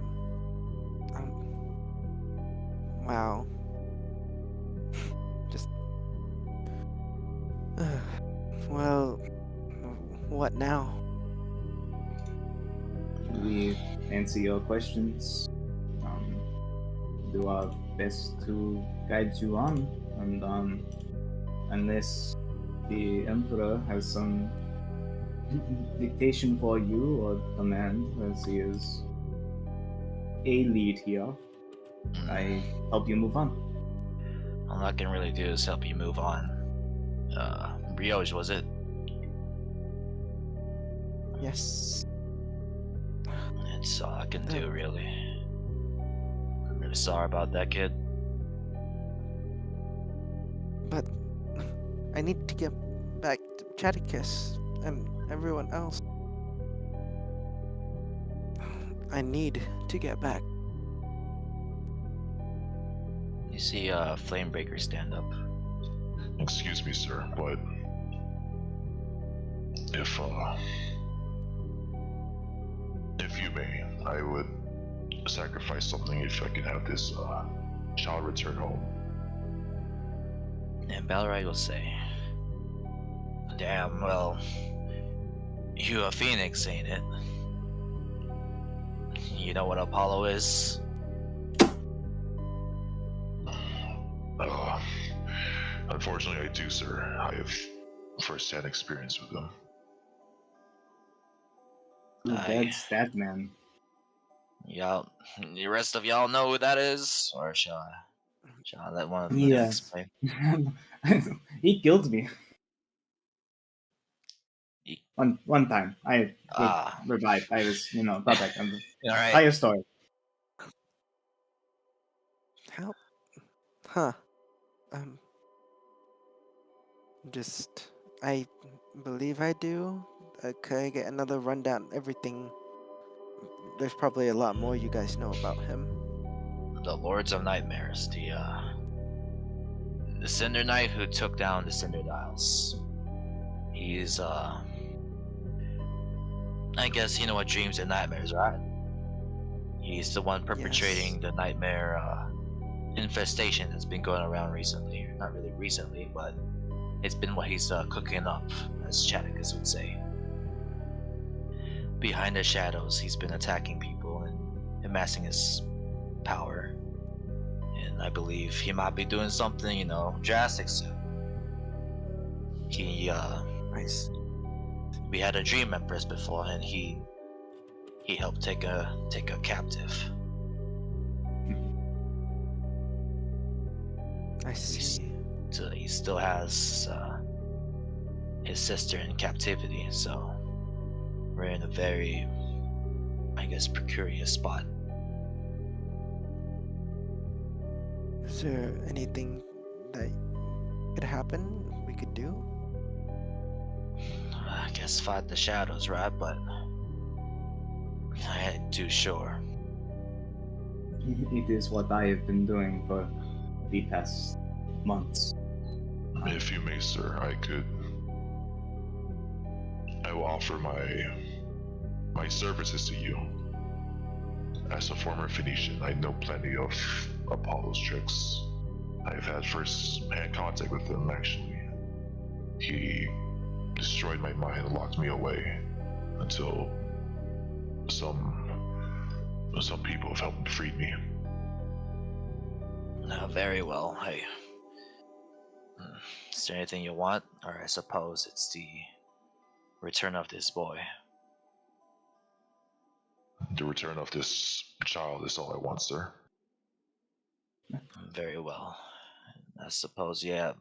Wow. Just. Well, what now? We answer your questions. Do our best to guide you on, and unless the Emperor has some dictation for you or command, as he is a lead here, I help you move on. All I can really do is help you move on. Brioche, was it? Yes. It's all I can do, really. I'm really sorry about that, kid. But I need to get back to Chaticus and everyone else. I need to get back. You see Flamebreaker stand up. Excuse me, sir, but if you may, I would sacrifice something if I can have this child return home. And Balrai will say, damn, well, you a phoenix, ain't it? You know what Apollo is? Unfortunately, I do, sir. I have first-hand experience with them. Ooh, that's that man. Y'all, the rest of y'all know who that is? Or shall I let one of them Yes. explain? He killed me. He- One time, I Ah. revived. I was, brought back. All right. Higher story. Help? Huh. Just. I believe I do. Could I get another rundown? Everything. There's probably a lot more you guys know about him. The Lords of Nightmares, the Cinder Knight who took down the Cinder Dials. He's I guess you know what dreams and nightmares, right? He's the one perpetrating the nightmare infestation that's been going around recently. Not really recently, but it's been what he's cooking up, as Chaticus would say. Behind the shadows, he's been attacking people and amassing his power. And I believe he might be doing something, drastic soon. He Nice. we had a dream empress before, and he helped take a captive. I see. So he still has his sister in captivity, so we're in a very, I guess, precarious spot. Is there anything that could happen? We could do? I guess fight the shadows, right? But I ain't too sure. It is what I have been doing for the past months. If you may, sir, I will offer my services to you As a former Phoenician, I know plenty of Apollo's tricks. I've had first-hand contact with him, actually. He destroyed my mind and locked me away until some people have helped freed me. Very well. Is there anything you want? Or I suppose it's the return of this boy. The return of this child is all I want, sir. Very well. I suppose you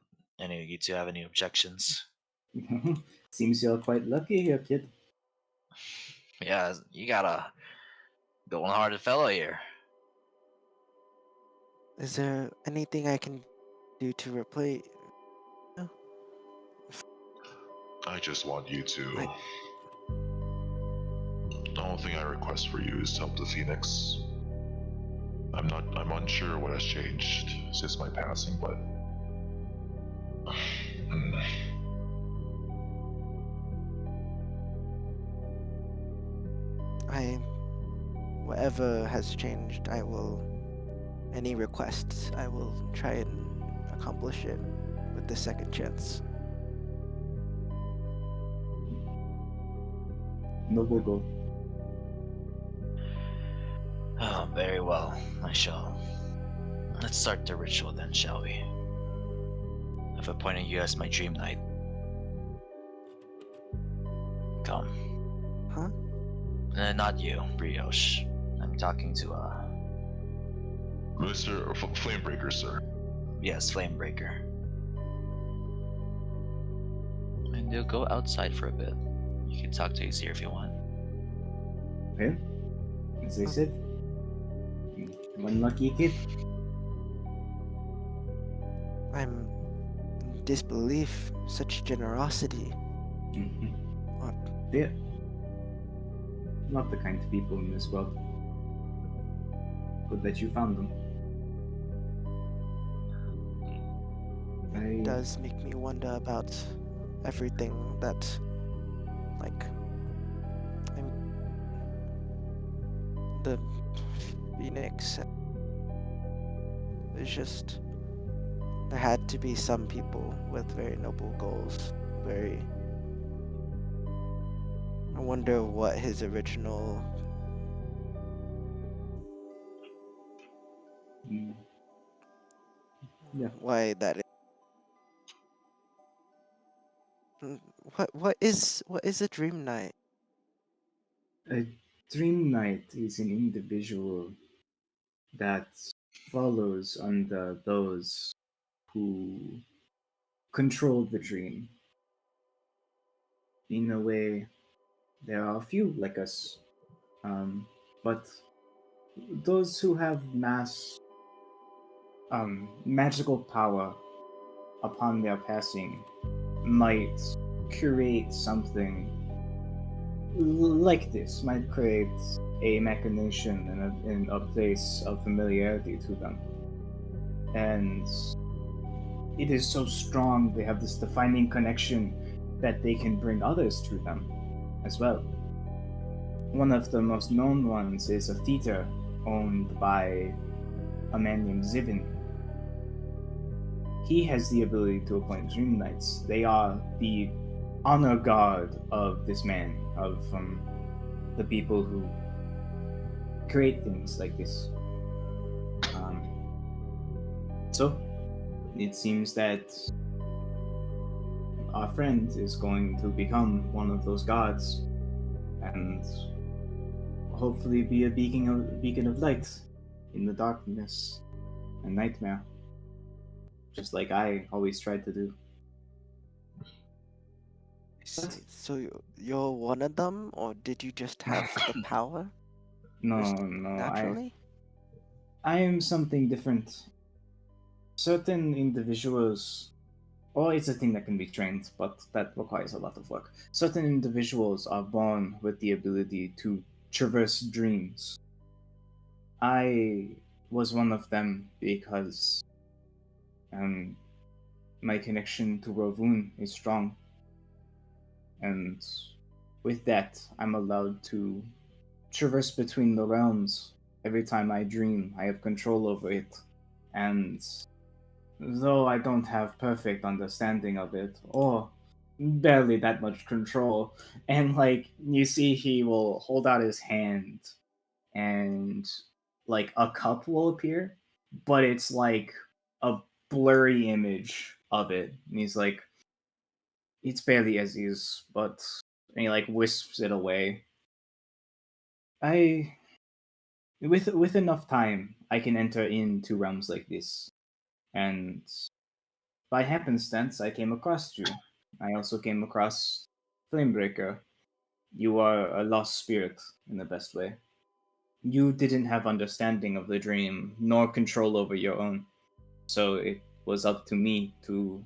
two have any objections? Seems you're quite lucky here, kid. Yeah, you got a going-hearted fellow here. Is there anything I can do to replace? I just want you to. I- The only thing I request for you is help the Phoenix. I'm unsure what has changed since my passing, but Whatever has changed, any requests, I will try and accomplish it with the second chance. Noble goal. Oh, very well. I shall. Let's start the ritual then, shall we? I've appointed you as my dream knight. Come. Huh? Not you, Brioche. I'm talking to, Mr. Flamebreaker, sir. yes, Flamebreaker. And you'll go outside for a bit. You can talk to Azir if you want. Okay. As I said, one lucky kid. I'm in disbelief. Such generosity. Mm-hmm. What? Yeah. Not the kind of people in this world. Good that you found them. It does make me wonder about everything that, the Phoenix. It's just, there had to be some people with very noble goals. I wonder what his original. Mm. Yeah. Why that is. What is a dream knight? A dream knight is an individual that follows under those who control the dream. In a way, there are a few like us, but those who have magical power upon their passing might create something like this, might create a machination in a place of familiarity to them. And it is so strong, they have this defining connection that they can bring others to them as well. One of the most known ones is a theater owned by a man named Zivin. He has the ability to appoint dream knights. They are the honor guard of this man, of the people who create things like this. So, it seems that our friend is going to become one of those gods, and hopefully be a beacon of light in the darkness and nightmare, just like I always tried to do. So you're one of them, or did you just have the power? No, Just no, naturally? I am something different. Certain individuals, or it's a thing that can be trained, but that requires a lot of work. Certain individuals are born with the ability to traverse dreams. I was one of them because my connection to Rovun is strong. And with that, I'm allowed to traverse between the realms Every time I dream, I have control over it. And though I don't have perfect understanding of it, or barely that much control, and like you see he will hold out his hand and like a cup will appear, but it's like a blurry image of it. And he's like, it's barely as is, but and he like wisps it away. I with enough time, I can enter into realms like this, and by happenstance, I came across you. I also came across Flamebreaker. You are a lost spirit in the best way. You didn't have understanding of the dream, nor control over your own. So it was up to me to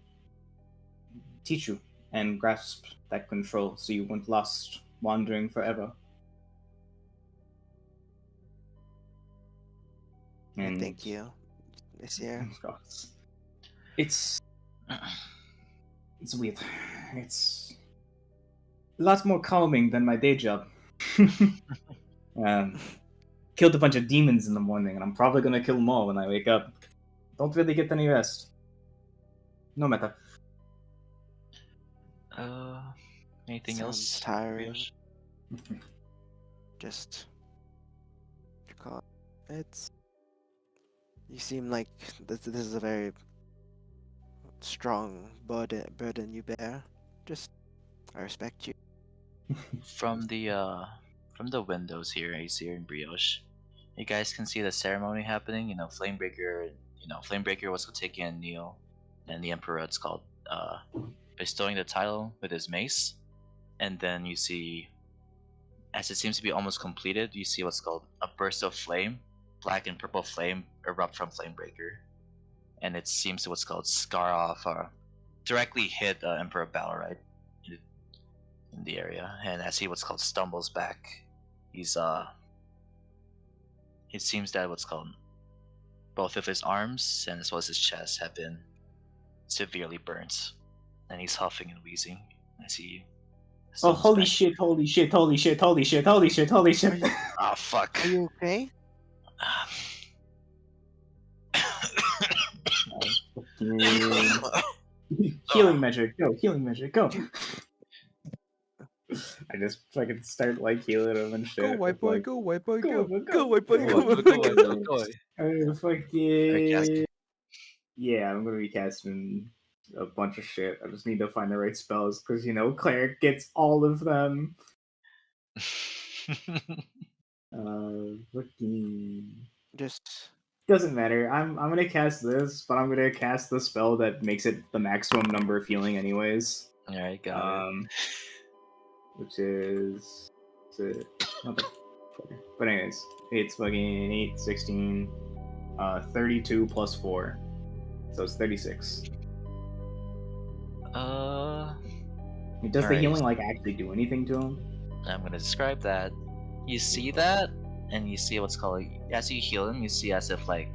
teach you and grasp that control so you weren't lost, wandering forever. And Thank you, this year. It's weird. It's a lot more calming than my day job. Killed a bunch of demons in the morning, and I'm probably gonna kill them all when I wake up. Don't really get any rest. No matter. Anything Sounds else? tiring. Brioche? Just what you call it? It's. You seem like this is a very strong burden you bear. Just, I respect you. From the windows here, Aesir and Brioche, you guys can see the ceremony happening. Flamebreaker was taking a kneel, and the Emperor, it's called, bestowing the title with his mace. And then you see, as it seems to be almost completed, you see what's called a burst of flame, black and purple flame erupt from Flamebreaker, and it seems to what's called scar off, directly hit Emperor Balorite in the area. And as he what's called stumbles back, he's it seems that what's called both of his arms and as well as his chest have been severely burnt, and he's huffing and wheezing as he. Oh, holy shit, holy shit, holy shit, holy shit, holy shit, holy shit. Oh fuck. Are you okay? Healing measure, go, healing measure, go. I just fucking start like healing him and shit. Go white boy, like, go white boy, go, go. go, Go white boy, go, go. go. Fucking yeah, I'm gonna be casting a bunch of shit. I just need to find the right spells because cleric gets all of them. Fucking Just doesn't matter. I'm gonna cast this, but I'm gonna cast the spell that makes it the maximum number of healing, anyways. Alright, got it. Which is it? But anyways, it's fucking 8, 16, 32 plus 4, so it's 36. Does the Alright. healing like actually do anything to him? I'm gonna describe that. You see that, and you see what's called, as you heal him, you see as if like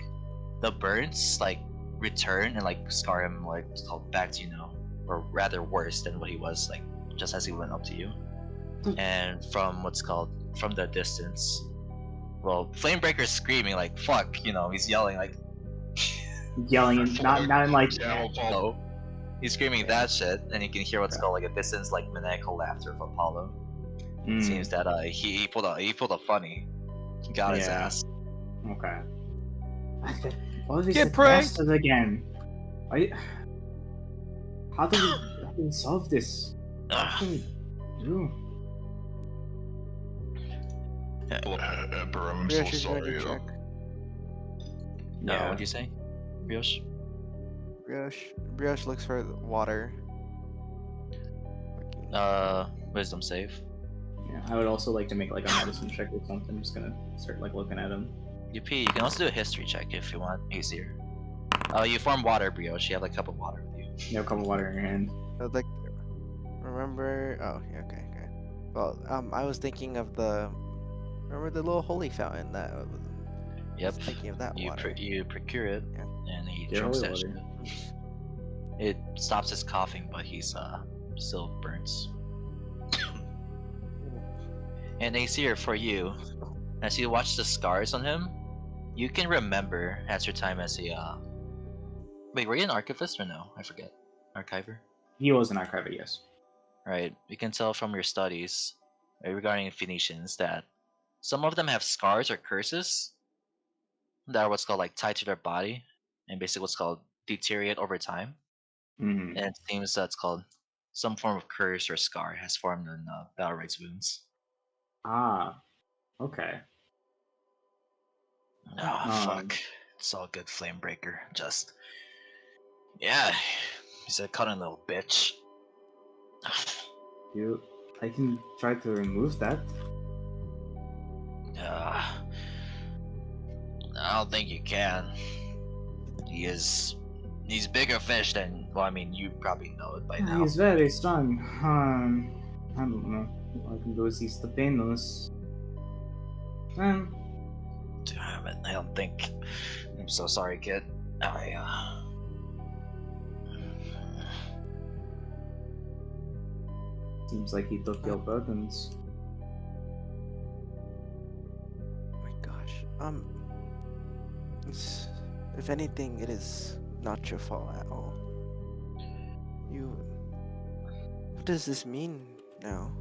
the burns like return and like scar him like it's called back to or rather worse than what he was like just as he went up to you. And from what's called from the distance, well, Flamebreaker's screaming like fuck, he's yelling like Yelling and not in like no. He's screaming that shit, and you can hear what's called like a distance like maniacal laughter of Apollo. It seems that he pulled a funny. He got his ass. Okay. What are these Get pranked! bastards again? How do we solve this? What can we do? Emperor, I'm Brioche so is ready sorry. to check. Yeah. What'd you say, Brioche? Brioche looks for the water. Wisdom save. Yeah, I would also like to make like a medicine check or something. I'm just gonna start like looking at him. You can also do a history check if you want easier. You form water, Brioche. You have like a cup of water with you. You have a cup of water in your hand. Like, remember? Oh, yeah, okay. Well, I was thinking of remember the little holy fountain that. Yep. Thinking of that water. You procure it, and he Yeah, drinks holy that water. shit. It stops his coughing, but he's still burns. And Aesir, for you, As you watch the scars on him, you can remember as your time as a. Wait, were you an archivist or no? I forget. Archiver? He was an archiver, yes. Right. You can tell from your studies regarding Phoenicians that some of them have scars or curses that are what's called like tied to their body and basically what's called deteriorate over time. Hmm. And it seems that's called some form of curse or scar has formed in Balright's wounds. Ah, okay. Oh, fuck. Um, It's all good, Flamebreaker. Just. Yeah. He's a cunning little bitch. I can try to remove that. I don't think you can. He's bigger fish than. Well, I mean, you probably know it by now. He's very strong. I don't know. All I can do is he's the painless. Damn it! I don't think. I'm so sorry, kid. Seems like he took your burdens. Oh my gosh. If anything, it is not your fault at all. What does this mean now?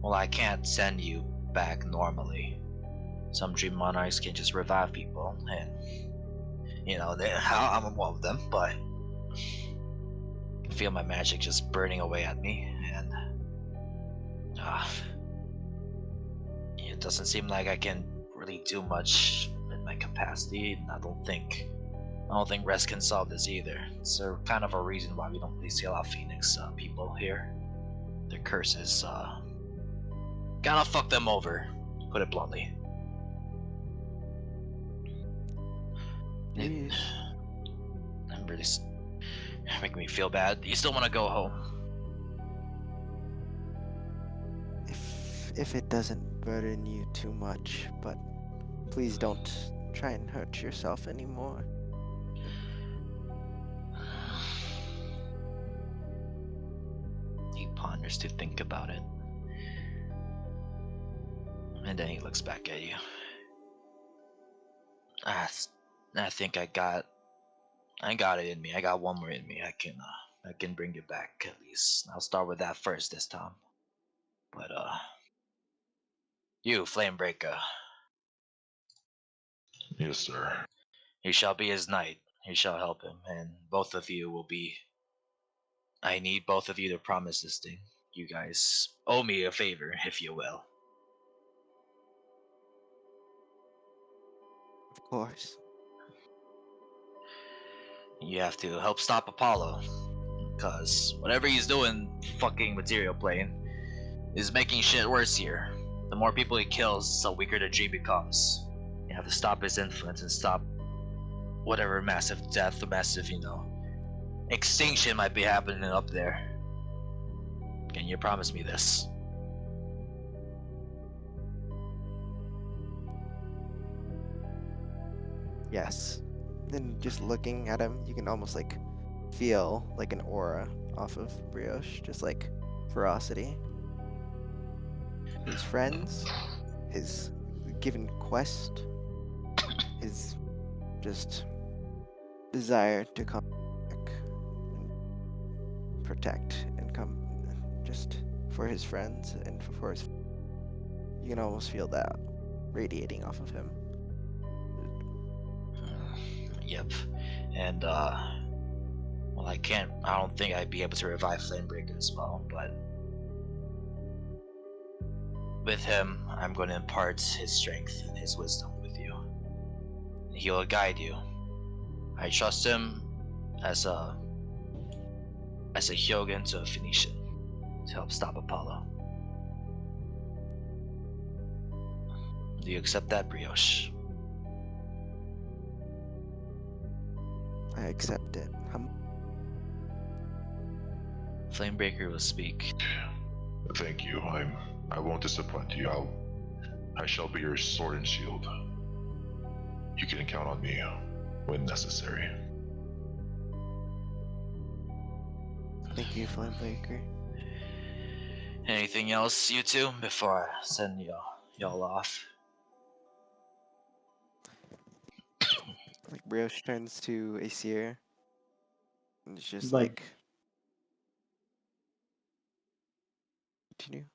Well, I can't send you back normally. Some dream monarchs can just revive people, and I'm one of them. But I can feel my magic just burning away at me, and it doesn't seem like I can really do much in my capacity. And I don't think Rest can solve this either. It's kind of a reason why we don't really see a lot of Phoenix people here. Their curses kind of fuck them over, to put it bluntly. I'm really making me feel bad. You still want to go home? If it doesn't burden you too much, but please don't try and hurt yourself anymore. He ponders to think about it. And then he looks back at you. I think I got it in me. I got one more in me. I can bring you back at least. I'll start with that first this time. But you, Flamebreaker, Yes, sir. you shall be his knight. You shall help him, and both of you will be. I need both of you to promise this thing. You guys owe me a favor, if you will. Of course. You have to help stop Apollo, because whatever he's doing, fucking material plane, is making shit worse here. The more people he kills, the weaker the G becomes. You have to stop his influence and stop whatever massive death or massive, extinction might be happening up there. Can you promise me this? Yes. Then just looking at him, you can almost like feel like an aura off of Brioche, just like ferocity. His friends, his given quest, his just desire to come back and protect and come just for his friends and for his. You can almost feel that radiating off of him. Yep. And well, I don't think I'd be able to revive Flamebreaker as well, but with him, I'm going to impart his strength and his wisdom with you. He will guide you. I trust him as a Hyogen to a Phoenician to help stop Apollo. Do you accept that, Brioche? I accept it. Flamebreaker will speak. Thank you. I won't disappoint you. I shall be your sword and shield. You can count on me when necessary. Thank you, Flamebreaker. Anything else, you two, before I send y'all off? Like Brioche turns to Aesir and it's just Like- like continue.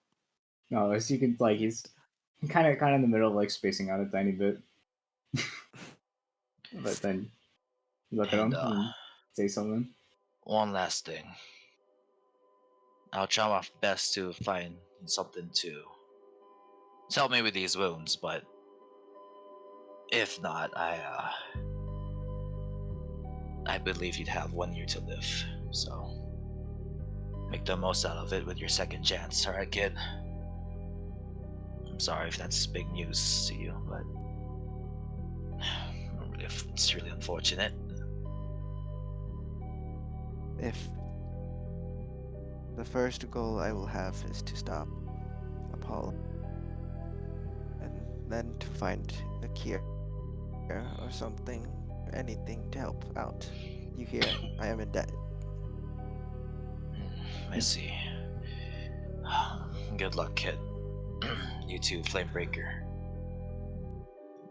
No, as you can like, he's kind of in the middle of like spacing out a tiny bit, but then you look at And, him and say something. One last thing. I'll try my best to find something to help me with these wounds, but if not, I believe you'd have 1 year to live. So make the most out of it with your second chance, alright, kid? I'm sorry if that's big news to you, but it's really unfortunate. If the first goal I will have is to stop Apollo, and then to find a cure or something, anything to help out. You hear? I am in debt. I see. Good luck, kid. You too, Flamebreaker.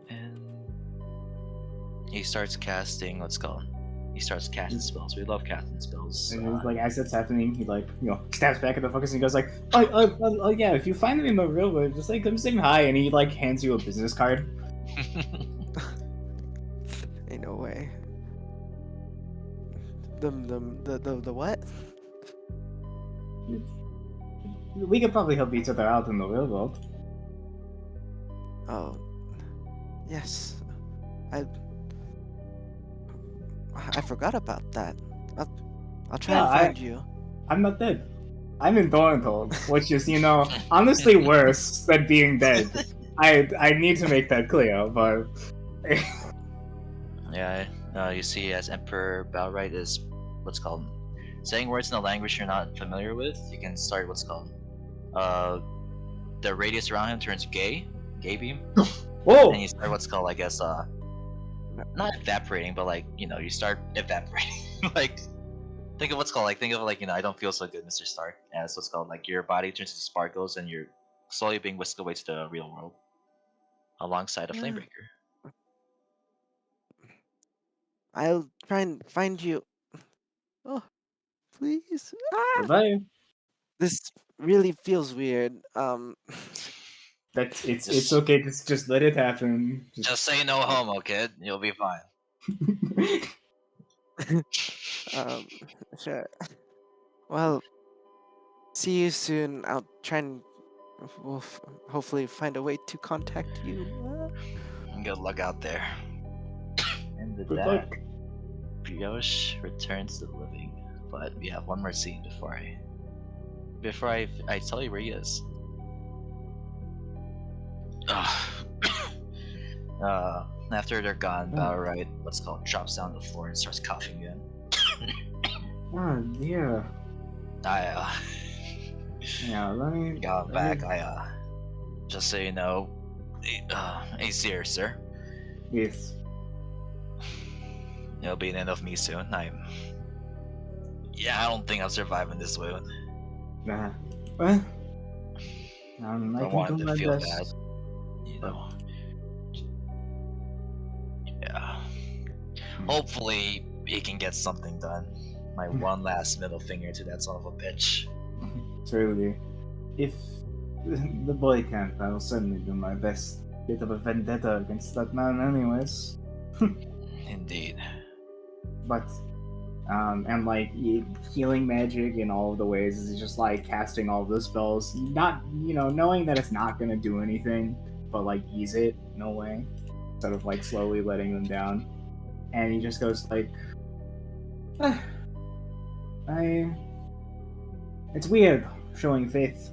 And he starts casting, let's go. He starts casting spells. We love casting spells. And it's like as that's happening, he like stabs back at the focus and goes like, oh yeah, if you find him in the real world, just like come say hi, and he like hands you a business card. Ain't no way. The what? We could probably help each other out in the real world. Oh, yes. I forgot about that. I'll try Yeah, and find you. I'm not dead. I'm in Thorntold, which is, honestly worse than being dead. I need to make that clear, but Yeah, you see, as Emperor Balright is what's called saying words in a language you're not familiar with, you can start what's called the radius around him turns gay beam, whoa! and you start what's called, I guess, not evaporating, but like you start evaporating. Like think of what's called think of I don't feel so good, Mr. Stark, as what's called your body turns into sparkles and you're slowly being whisked away to the real world alongside a Yeah. Flamebreaker. I'll try and find you. Oh, please. Ah! Goodbye. This really feels weird. That's it's Just- okay. Just let it happen. Just say no homo, kid. You'll be fine. um, sure. Well, see you soon. I'll try and hopefully find a way to contact you. Good luck out there. And with Good that, luck. Brioche returns to the living. But we have one more scene before I tell you where he is. After they're gone, Balright, what's called, drops down the floor and starts coughing again. Oh dear. I Yeah, let me. got back. Just so you know, Aesir, sir. Yes. It'll be the end of me soon. I don't think I'm surviving this wound. Nah. Well, I Don't can want do him my to feel best. bad. Yeah. Hopefully he can get something done. My one last middle finger to that son of a bitch. Truly. If the boy can't, I will certainly do my best. Bit of a vendetta against that man, anyways. Indeed. But, and like healing magic in all of the ways is just like casting all the spells, not knowing that it's not gonna do anything, but like ease it in a way, instead of like slowly letting them down. And he just goes like, it's weird showing faith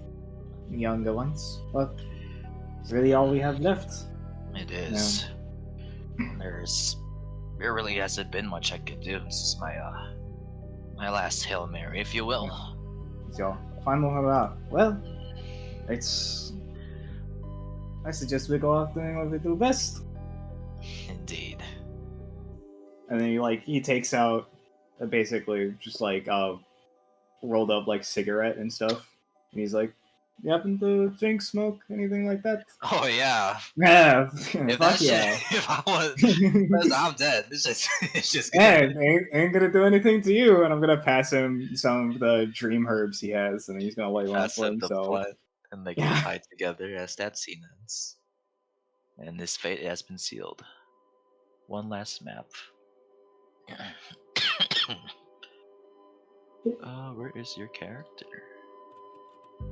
in the younger ones, but it's really all we have left. It is. There really hasn't been much I could do. This is my last Hail Mary, if you will. It's your final hurrah. Well, I suggest we go out doing what we do best. Indeed. And then he takes out basically just like rolled up like cigarette and stuff. And he's like, You happen to drink, smoke, anything like that? Oh yeah. Yeah, If fuck that shit, yeah. if I was, because I'm dead. It's just Yeah, gonna. ain't gonna do anything to you, and I'm gonna pass him some of the dream herbs he has, and he's gonna light one Pass for him the himself. blood, and they get Yeah. tied together as that scene ends. And his fate has been sealed. One last map. Where is your character?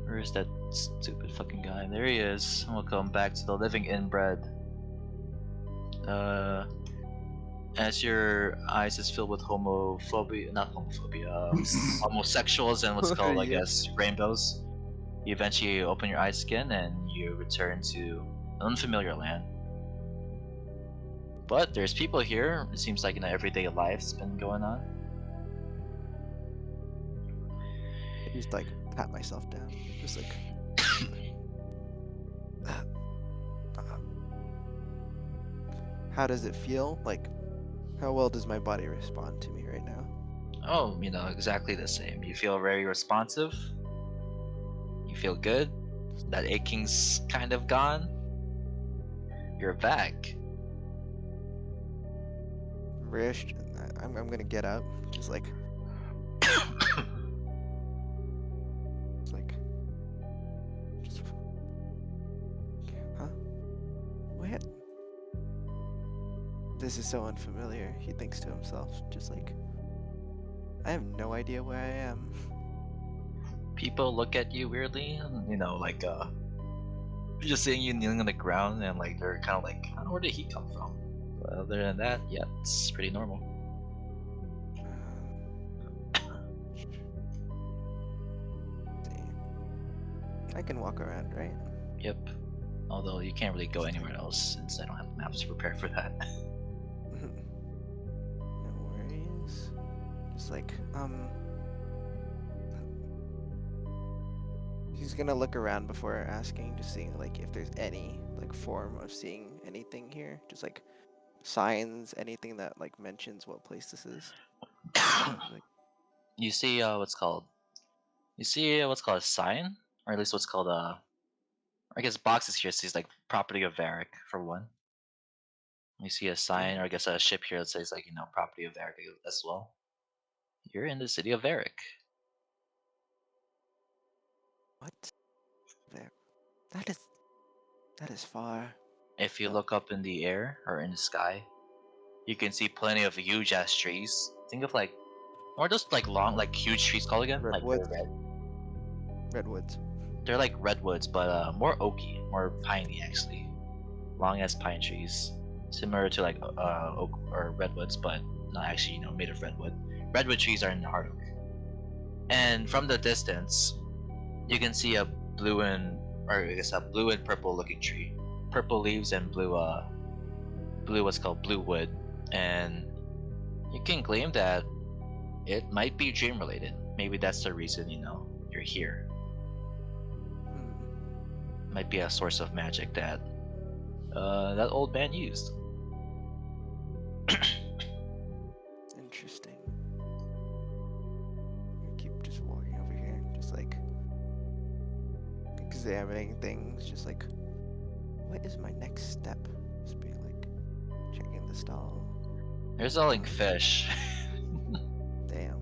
Where is that stupid fucking guy? There he is. Welcome back to the Living Inbred. As your eyes is filled with homophobia, not homophobia, homosexuals and what's called, I Yeah. guess, rainbows. You eventually open your eyes again and you return to an unfamiliar land. But there's people here. It seems like everyday life's been going on. Just like pat myself down. Just like. How does it feel? Like, how well does my body respond to me right now? Oh, exactly the same. You feel very responsive. You feel good. That aching's kind of gone. You're back. Brioche, I'm gonna get up. Just like, just, huh? What? This is so unfamiliar, he thinks to himself. Just like, I have no idea where I am. People look at you weirdly, and, just seeing you kneeling on the ground, and like they're kind of like, where did he come from? But other than that, yeah, it's pretty normal. I can walk around, right? Yep. Although you can't really go anywhere else since I don't have maps prepared for that. No worries. Just like, he's gonna look around before asking, just seeing like if there's any like form of seeing anything here. Just like signs, anything that like mentions what place this is. Like, You see what's called a sign, or at least what's called I guess boxes here says like property of Varric for one. You see a sign, or I guess a ship here that says like property of Varric as well. You're in the city of Varric. what? There. That is far. If you Oh, look up in the air or in the sky, you can see plenty of huge ass trees. Think of like, or just like long, like huge trees called again, like they're redwoods. red. Redwoods. They're like redwoods, but more oaky, more piney actually. Long ass pine trees, similar to like oak or redwoods, but not actually made of redwood. Redwood trees are in the hard oak. And from the distance, you can see a blue and or I guess a blue and purple looking tree, purple leaves and blue what's called blue wood, and you can claim that it might be dream related. Maybe that's the reason you're here. Might be a source of magic that that old man used. Interesting. I keep just walking over here, just like examining things, just like, what is my next step? Just being like, checking the stall. There's a like fish. Damn.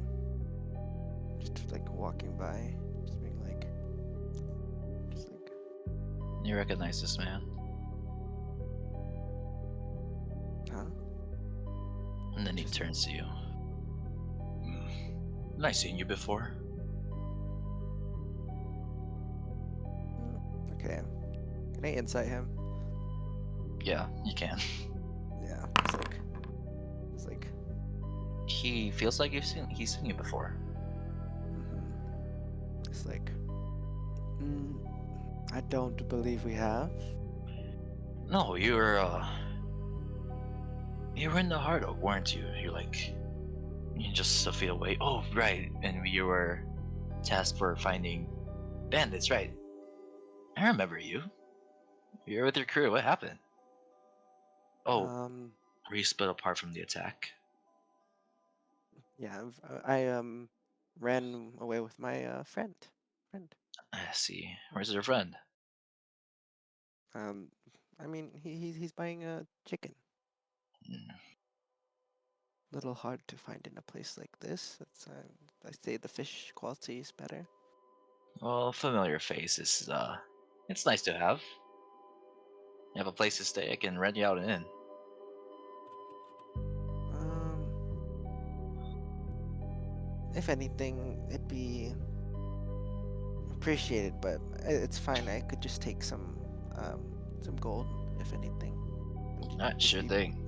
Just like walking by, just being like, You recognize this man, huh? and then he Just- turns to you. Have I seen you before? Okay. Can I insight him? Yeah, you can. Yeah. It's like, He feels like he's seen you before. it's like, I don't believe we have. No, you were in the Hard Oak, weren't you? You're just a feet away. Oh, right, and you were tasked for finding bandits, right? I remember you. You're with your crew. What happened? Oh, were you split apart from the attack? Yeah, I ran away with my friend. I see. Where's your friend? Um, I mean, he's buying a chicken. Hmm. Little hard to find in a place like this. I say the fish quality is better. Well, familiar face is it's nice to have. You have a place to stay. I can rent you out an inn. Um, if anything, it'd be appreciated, but it's fine. I could just take some gold, if anything. And Alright, just sure be thing.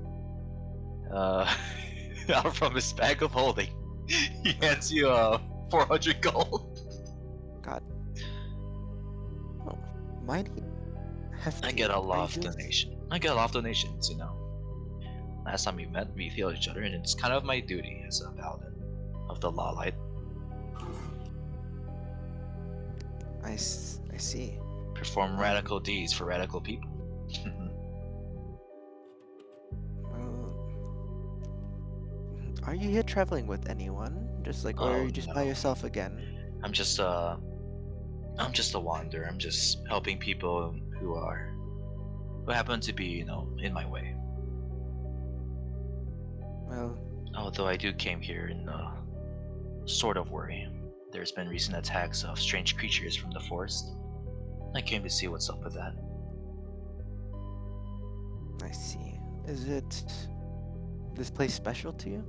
Out from his bag of holding, he hands you 400 gold. God. Oh, mighty I hefty. get a Are lot you of doing? donation. I get a lot of donations, you know. Last time we met, we feel each other, and it's kind of my duty as a paladin of the law light. I see. Perform radical deeds for radical people. Well, are you here traveling with anyone? Just like, or are Oh you just by no, yourself again? I'm just a wanderer. I'm just helping people who happen to be, you know, in my way. Well, Although I do came here in sort of worry. There's been recent attacks of strange creatures from the forest. I came to see what's up with that. I see. Is it this place special to you?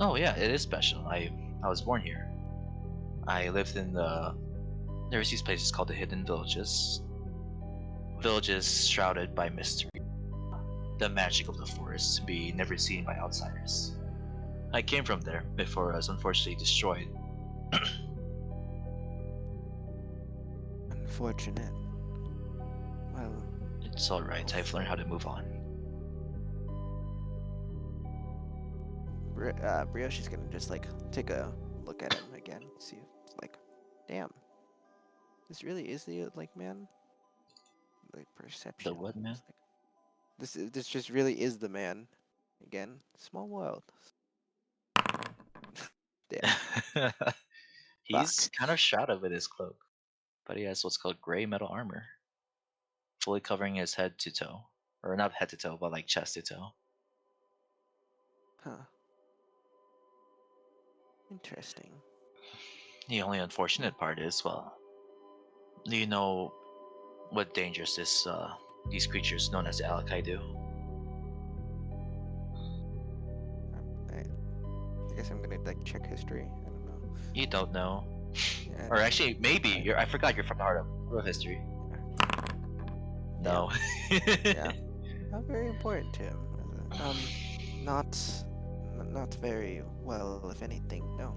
Oh yeah, it is special. I was born here. I lived in there's these places called the hidden villages. Villages shrouded by mystery. The magic of the forest to be never seen by outsiders. I came from there before I was unfortunately destroyed. Unfortunate. Well, It's alright, I've learned how to move on. Brioche is gonna just like take a look at him again. See, it's like, damn, this really is the like man. Like The perception. what, man? It's like this just really is the man. Again, small world. Damn. He's Fuck. kind of shrouded with his cloak, but he has what's called gray metal armor, fully covering his head to toe. Or not head to toe, but like chest to toe. Huh. Interesting. The only unfortunate part is, well, do you know what dangers these creatures known as the Alakai do? I guess I'm gonna like check history. I don't know. You don't know. Yeah, Or actually, maybe I- I forgot you're from the heart of history. No. yeah. Not very important to him. Not not very well, if anything. No.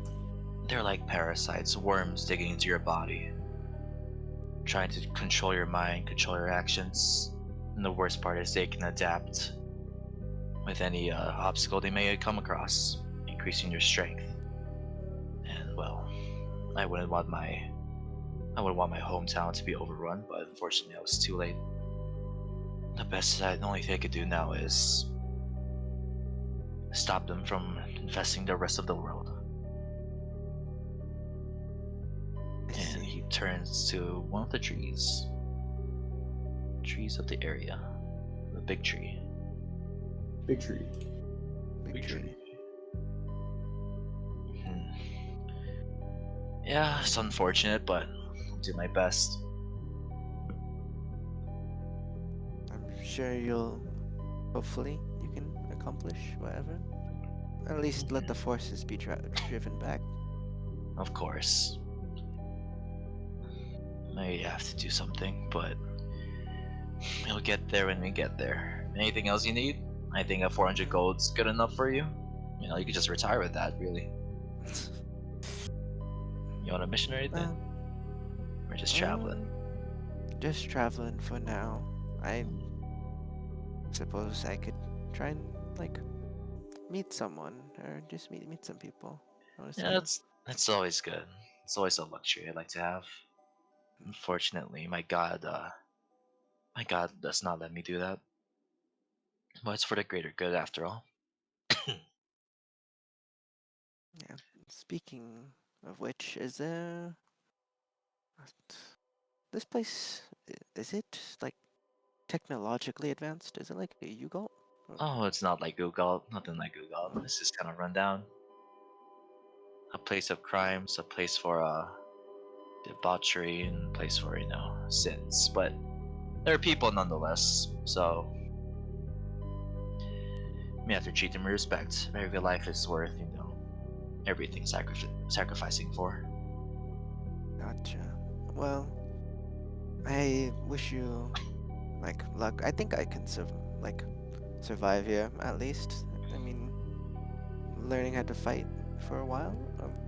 They're like parasites, worms digging into your body, trying to control your mind, control your actions. And the worst part is they can adapt with any obstacle they may come across, increasing your strength. And well, I wouldn't want my hometown to be overrun, but unfortunately, I was too late. The only thing I could do now is stop them from infesting the rest of the world. I And see. he turns to one of the trees of the area, the big tree. Big tree. Big tree. Hmm. Yeah, it's unfortunate, but I'll do my best. I'm sure you'll. Hopefully, you can accomplish whatever. At least let the forces be driven back. Of course, I have to do something, but we'll get there when we get there. Anything else you need? I think a 400 gold's good enough for you. You know, you could just retire with that, really. You want a mission or anything? Or just traveling? Just traveling for now. I suppose I could try and like meet someone or just meet some people. Honestly. Yeah, that's always good. It's always a luxury I like to have. Unfortunately, my god does not let me do that. But it's for the greater good after all. Yeah. Speaking of which, is there This place, is it like technologically advanced? Is it like a Yugot? Oh, it's not like Google. Nothing like Google. It's just kind of run down. A place of crimes, a place for debauchery, and a place for sins. But there are people nonetheless. So we have to treat them with respect. Every life is worth everything sacrificing for. Gotcha. Well, I wish you like luck. I think I can survive here at least. I mean, learning how to fight for a while.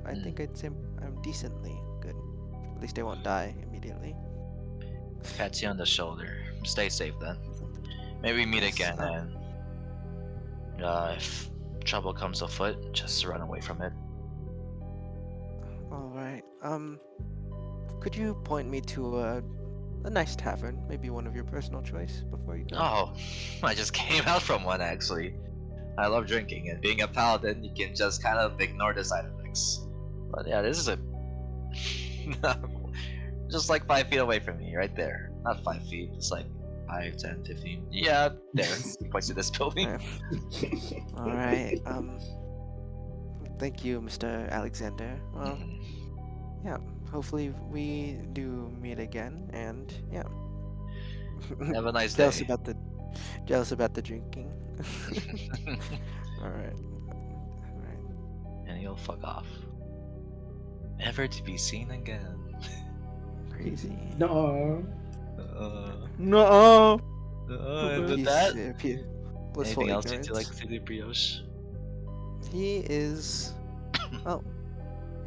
I think I'd say I'm decently good. At least I won't die immediately. Pats you on the shoulder. Stay safe then. Maybe we meet Yes, again, and if trouble comes afoot, just run away from it. All right. Could you point me to a nice tavern, maybe one of your personal choice, before you go? Oh, I just came out from one actually. I love drinking, and being a paladin, you can just kind of ignore the side effects. But yeah, this is just like 5 feet away from me, right there. Not 5 feet, it's like 5, 10, 15. Yeah, there. He points to this building. All right. Thank you, Mr. Alexander. Well, yeah. Hopefully we do meet again, and yeah. Have a nice jealous day. about the drinking. All right. All right. And he'll fuck off. Never to be seen again. Crazy. No. No. And with He's, that, blissful anything else you'd ignorance. like to do, Brioche? He is. Oh,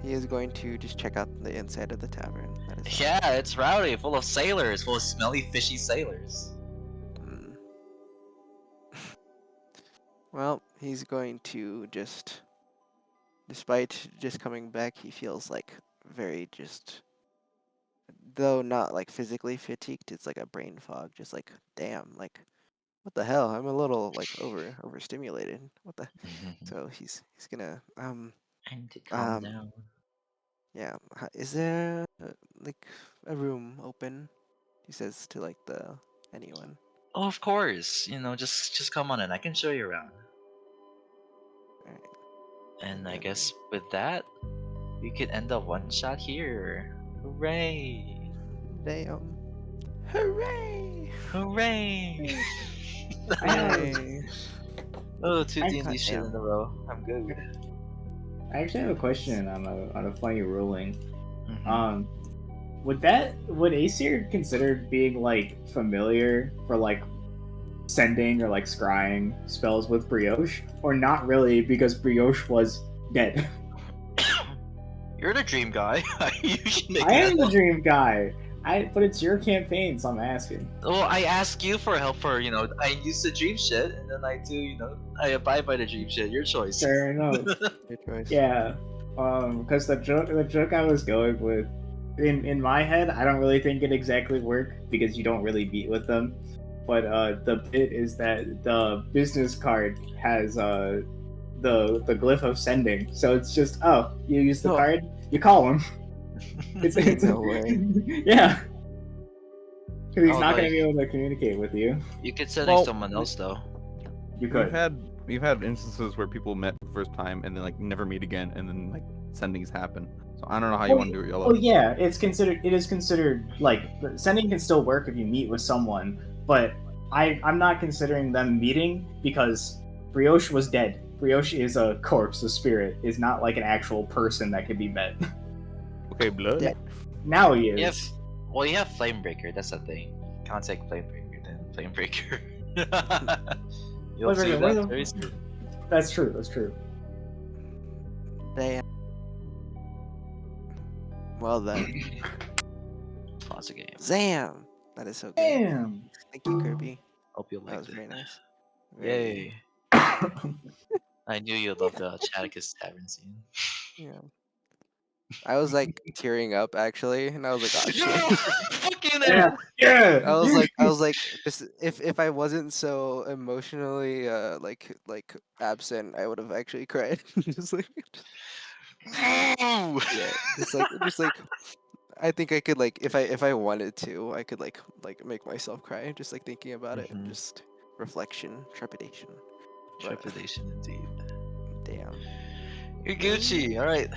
he is going to just check out the inside of the tavern. That is all. Yeah, it's rowdy, full of sailors, full of smelly, fishy sailors. Mm. Well, he's going to just, despite just coming back, he feels like very just, though not like physically fatigued, it's like a brain fog. Just like, damn, like, what the hell? I'm a little like overstimulated. What the? So he's gonna I need to calm um down. yeah. Is there like a room open? He says to like anyone. Oh, of course. Just come on in. I can show you around. Alright. And I then guess with that, we could end the one shot here. Hooray! damn. Hooray! Hooray! I have, Yay. Oh, two I- D&D shit in a row. I'm good. I actually have a question on a funny ruling. Mhm. Would Aesir consider being like familiar for like sending or like scrying spells with Brioche, or not really because Brioche was dead? You're the dream guy. You should make I that am the up. dream guy. But it's your campaign, so I'm asking. Well, I ask you for help for, I use the dream shit, and then I do, I abide by the dream shit. Your choice. Fair enough. Your choice. Yeah, because the joke I was going with, in my head, I don't really think it exactly work because you don't really meet with them. But the bit is that the business card has the glyph of sending, so it's just you use the Oh. card, you call him. It's No way. Yeah, because he's Oh, not like- gonna be able to communicate with you. You could send Well, someone else though. You could. We've had instances where people met for the first time and then like never meet again, and then like sendings happen. So I don't know how you want to do it, Yellow. Oh yeah, it is considered like sending can still work if you meet with someone, but I'm not considering them meeting because Brioche was dead. Brioche is a corpse, a spirit, is not like an actual person that could be met. Okay, blood. Yeah. Now he You have, is. well, you have Flamebreaker. That's the thing. Can't take Flamebreaker then. Flamebreaker. You'll see Wait, that very soon. That's true. That's true. Damn. Well then. Lots of games. Zam! That is so good. Damn. Thank you, Kirby. Hope you That liked was it. very nice. Yay! I knew you'd love the Chaticus Tavern scene. Yeah. I was like tearing up actually, and I was like, oh shit. Fucking Yeah. Yeah. I was like, this, if I wasn't so emotionally like absent, I would have actually cried. Just like, Ooh! yeah, just like I think I could like if I wanted to, I could like make myself cry just like thinking about it. Mhm. Just reflection, trepidation. But Trepidation indeed. damn. You're Gucci. All right.